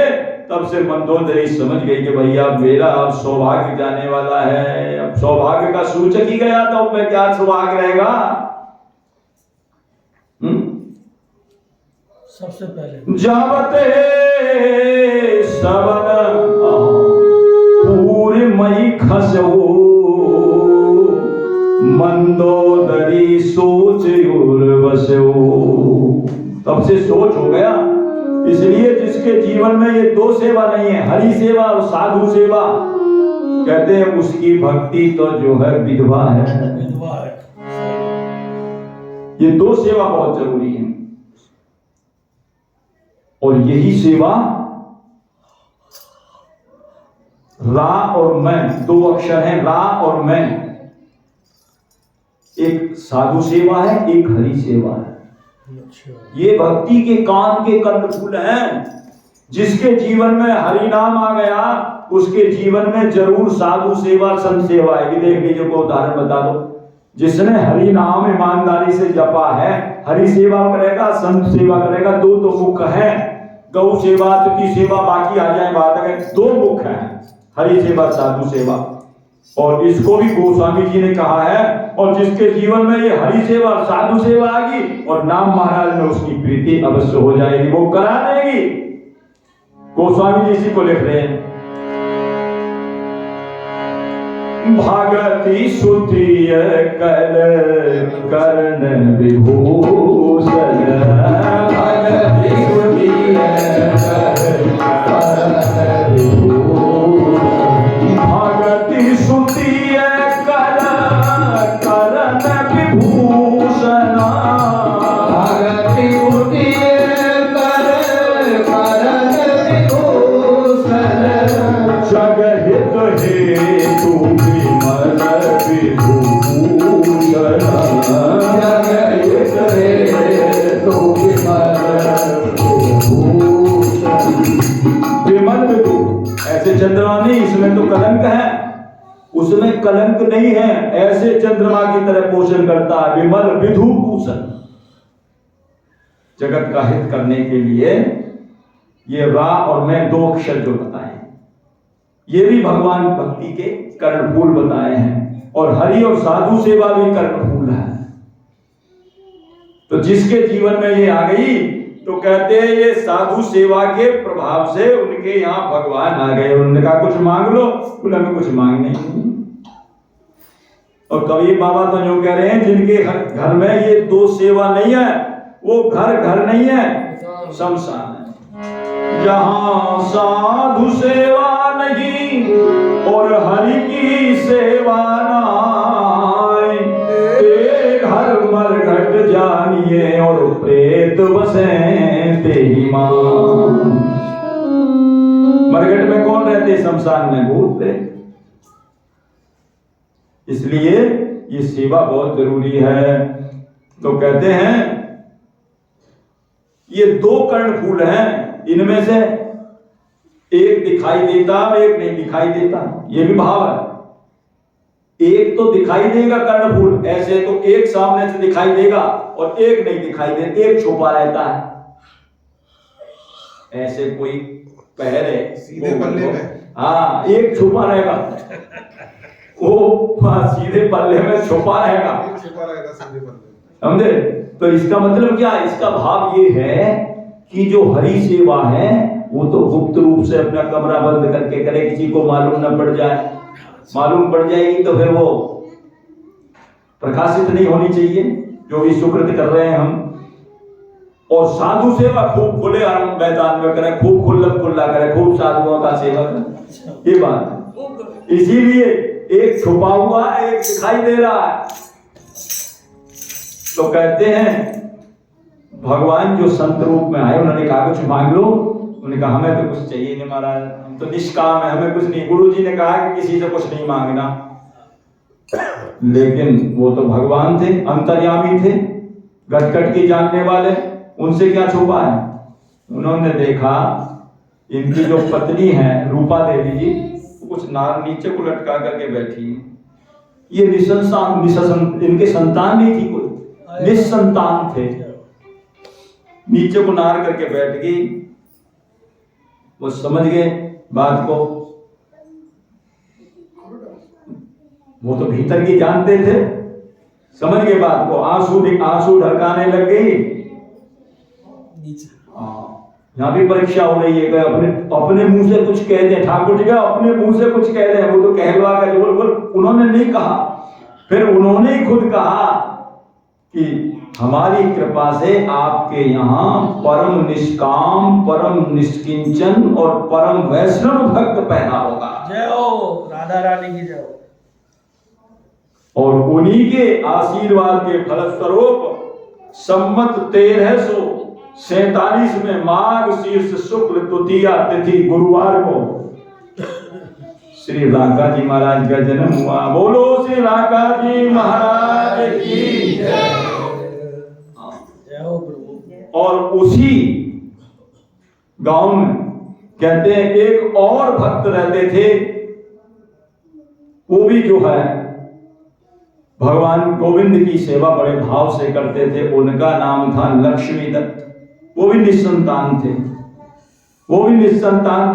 A: तब से मंदोदरी समझ गई कि भैया मेरा अब सौभाग्य जाने वाला है, अब सौभाग्य का सूचक ही गया तो अब मैं क्या सौभाग्य रहेगा।
B: सबसे पहले
A: जावते सबन पूरे मई खसो मंदोदरी सोच बसो। तब से सोच हो गया। इसलिए जिसके जीवन में ये दो सेवा नहीं है, हरि सेवा और साधु सेवा, कहते हैं उसकी भक्ति तो जो है विधवा है।
B: विधवा है।
A: ये दो सेवा बहुत जरूरी है। और यही सेवा रा और मैं, दो अक्षर हैं रा और मैं। एक साधु सेवा है, एक हरि सेवा है। ये भक्ति के कान के कर्णफूल हैं। जिसके जीवन में हरि नाम आ गया उसके जीवन में जरूर साधु सेवा संत सेवा आएगी। देख लीजिए, को उदाहरण बता दो। जिसने हरि नाम ईमानदारी से जपा है, हरि सेवा करेगा, संत सेवा करेगा। दो तो मुख है, गौ सेवा तुकी सेवा, बाकी आ जाए बात है। दो मुख है, हरि सेवा साधु सेवा। और इसको भी गोस्वामी जी ने कहा है। और जिसके जीवन में ये हरि सेवा साधु सेवा आ गई और नाम महाराज में उसकी प्रीति अवश्य हो जाएगी, वो करा देगी। गोस्वामी जी इसी को लिख रहे हैं। भागति सुतिय कर कर्ण विभूषण, भागति सुतिय कर भागति सुतिय कर कर्ण विभूषण, भागति सुतिय कर कर्ण विभूषण, जगहित हेतु विमल विभूषण, जगहित हेतु विमल विभूषण। ऐसे चंद्रमा नहीं, इसमें तो कलंक है, उसमें कलंक नहीं है। ऐसे चंद्रमा की तरह पोषण करता है, विमल विधुभूषण। जगत का हित करने के लिए ये रा और मैं दो अक्षर जो बताए, ये भी भगवान भक्ति के कर्णफूल बताए हैं। और हरि और साधु सेवा भी कर्णफूल है। तो जिसके जीवन में ये आ गई तो कहते हैं ये साधु सेवा के प्रभाव से उनके यहाँ भगवान आ गए। उन्होंने कहा कुछ मांग लो, बोले हमें कुछ मांगने नहीं। और कबीर बाबा तो जो कह रहे हैं जिनके घर में ये दो सेवा नहीं है वो घर नहीं है, शमशान है। जहां साधु सेवा नहीं और हरि की सेवा नाय, ते घर मरघट जानिए और प्रेत बसे ते ही मान। मरघट में कौन रहते, शमशान में भूत प्रेत। इसलिए ये सेवा बहुत जरूरी है। तो कहते हैं ये दो कर्णफूल हैं, इनमें से एक दिखाई देता और एक नहीं दिखाई देता। ये भी भाव है। एक तो दिखाई देगा कर्णफूल, ऐसे तो एक सामने से दिखाई देगा और एक नहीं दिखाई देता, एक छुपा रहता है। ऐसे कोई पहरे
D: सीधे पल्ले में,
A: हाँ एक छुपा रहेगा, वो सीधे पल्ले में छुपा रहेगा,
D: सीधे पल्ले।
A: समझे? तो इसका मतलब क्या है? इसका भाव ये है कि जो हरि सेवा है वो तो गुप्त रूप से अपना कमरा बंद करके करे, किसी को मालूम न पड़ जाए। मालूम पड़ जाएगी तो फिर वो प्रकाशित नहीं होनी चाहिए, जो भी सुकृत कर रहे हैं हम। और साधु सेवा खूब खुले मैदान में करें, खूब खुल्ला करें, खूब साधुओं का सेवा करें, ये बात है। इसीलिए एक छुपा हुआ है, एक दिखाई दे रहा है। तो कहते हैं भगवान जो संत रूप में आए, उन्होंने कहा कुछ मांग लो। उन्होंने कहा हमें तो कुछ चाहिए नहीं महाराज, हम तो निष्काम है, हमें कुछ नहीं। गुरु जी ने कहा कि किसी से कुछ नहीं मांगना। लेकिन वो तो भगवान थे, अंतर्यामी थे, घट की जानने वाले, उनसे क्या छुपा है। उन्होंने देखा इनकी जो पत्नी है रूपा देवी जी, कुछ नार नीचे को लटका करके बैठी है। ये इनके संतान नहीं थी, कोई निसंतान थे। नीचे को नार करके बैठ गई वो समझ गए बात को, वो तो भीतर की जानते थे, समझ गए बात को। आंसू ढरकाने लग गई।
B: नीचे
A: यहाँ भी परीक्षा हो रही है कि अपने मुंह से कुछ कह दे, ठाकुर जी का अपने मुंह से कुछ कह दे, वो तो कहलवा का बोल उन्होंने नहीं कहा, फिर उन्होंने ही खुद कहा कि हमारी कृपा से आपके यहाँ परम निष्काम, परम निष्किंचन और परम वैष्णव भक्त पैदा होगा।
B: जय हो राधा रानी की जय हो।
A: और उन्हीं के आशीर्वाद के फलस्वरूप संवत 1347 में माघ शीर्ष शुक्ल द्वितीया तिथि गुरुवार को श्री राका जी महाराज का जन्म हुआ। बोलो श्री राका जी महाराज की जय।
B: जय हो प्रभु।
A: और उसी गांव में कहते हैं एक और भक्त रहते थे, वो भी जो है भगवान गोविंद की सेवा बड़े भाव से करते थे। उनका नाम था लक्ष्मी दत्त। वो भी निसंतान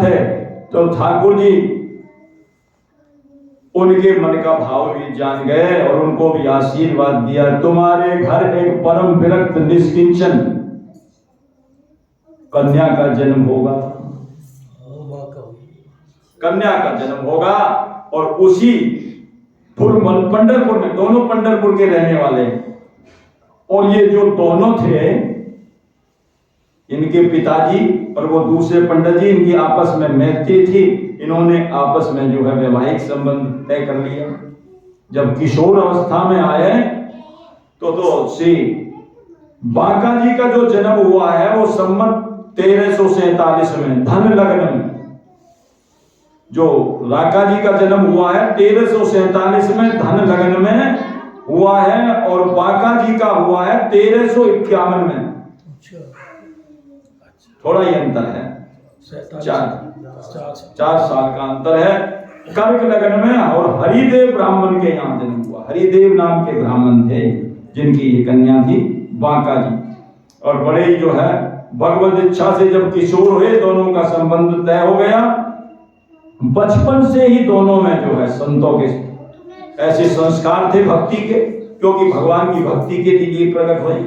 A: थे। तो ठाकुर जी उनके मन का भाव भी जान गए और उनको भी आशीर्वाद दिया, तुम्हारे घर एक परम विरक्त निष्किंचन कन्या का जन्म होगा। कन्या का जन्म होगा। और उसी पंढरपुर में, दोनों पंढरपुर के रहने वाले, और ये जो दोनों थे, इनके पिताजी और वो दूसरे पंडित जी, इनकी आपस में मैत्री थी। इन्होंने आपस में जो है वैवाहिक संबंध तय कर लिया। जब किशोर अवस्था में आए तो श्री बांका जी का जो जन्म हुआ है वो संवत 1347 में धन लग्न में, जो राका जी का जन्म हुआ है 1347 में धन लग्न में हुआ है, और बांका जी का हुआ है 1351 में। थोड़ा ही अंतर है, 4 साल का अंतर है। कर्क लग्न में। और हरिदेव ब्राह्मण के यहाँ जन्म हुआ। हरिदेव नाम के ब्राह्मण थे जिनकी ये कन्या थी बांका जी। और बड़े ही जो है भगवत इच्छा से जब किशोर हुए, दोनों का संबंध तय हो गया। बचपन से ही दोनों में जो है संतों के ऐसे संस्कार थे भक्ति के, क्योंकि भगवान की भक्ति के लिए प्रकट हुए,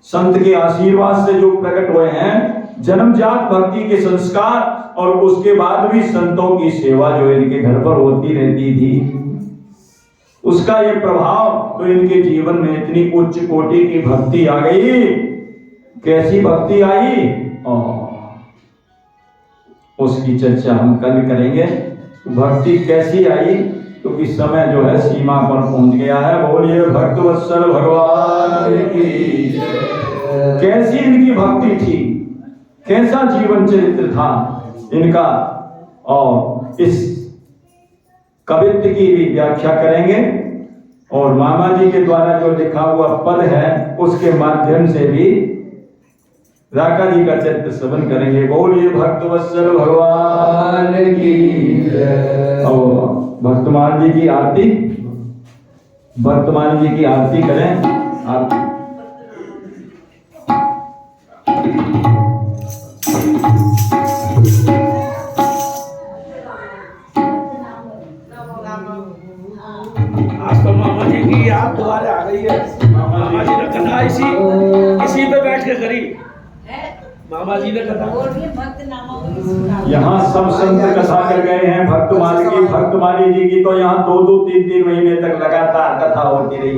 A: संत के आशीर्वाद से जो प्रकट हुए हैं, जन्मजात भक्ति के संस्कार। और उसके बाद भी संतों की सेवा जो इनके घर पर होती रहती थी, उसका ये प्रभाव तो इनके जीवन में इतनी उच्च कोटि की भक्ति आ गई। कैसी भक्ति आई, उसकी चर्चा हम कल करेंगे। भक्ति कैसी आई, क्योंकि समय जो है सीमा पर पहुंच गया है। बोलिए भक्तवत्सल भगवान की जय। कैसी इनकी भक्ति थी, कैसा जीवन चरित्र था इनका, और इस कवित्व की भी व्याख्या करेंगे। और मामा जी के द्वारा जो लिखा हुआ पद है, उसके माध्यम से भी राका जी का चरित्र श्रवण करेंगे। बोलिए भक्तवत्सल भगवान की जय। और भक्तमान जी की आरती, भक्तमान जी की आरती करें। आरती
B: आज तो मामा जी की याद दोबारा आ गई है। मामा जी ने कथा इसी पे बैठ के करी। मामा जी ने कथा
A: यहाँ सब संत कथा कर गए हैं। भक्तमाली जी की तो यहाँ 2-2, 3-3 महीने तक लगातार कथा होती रही।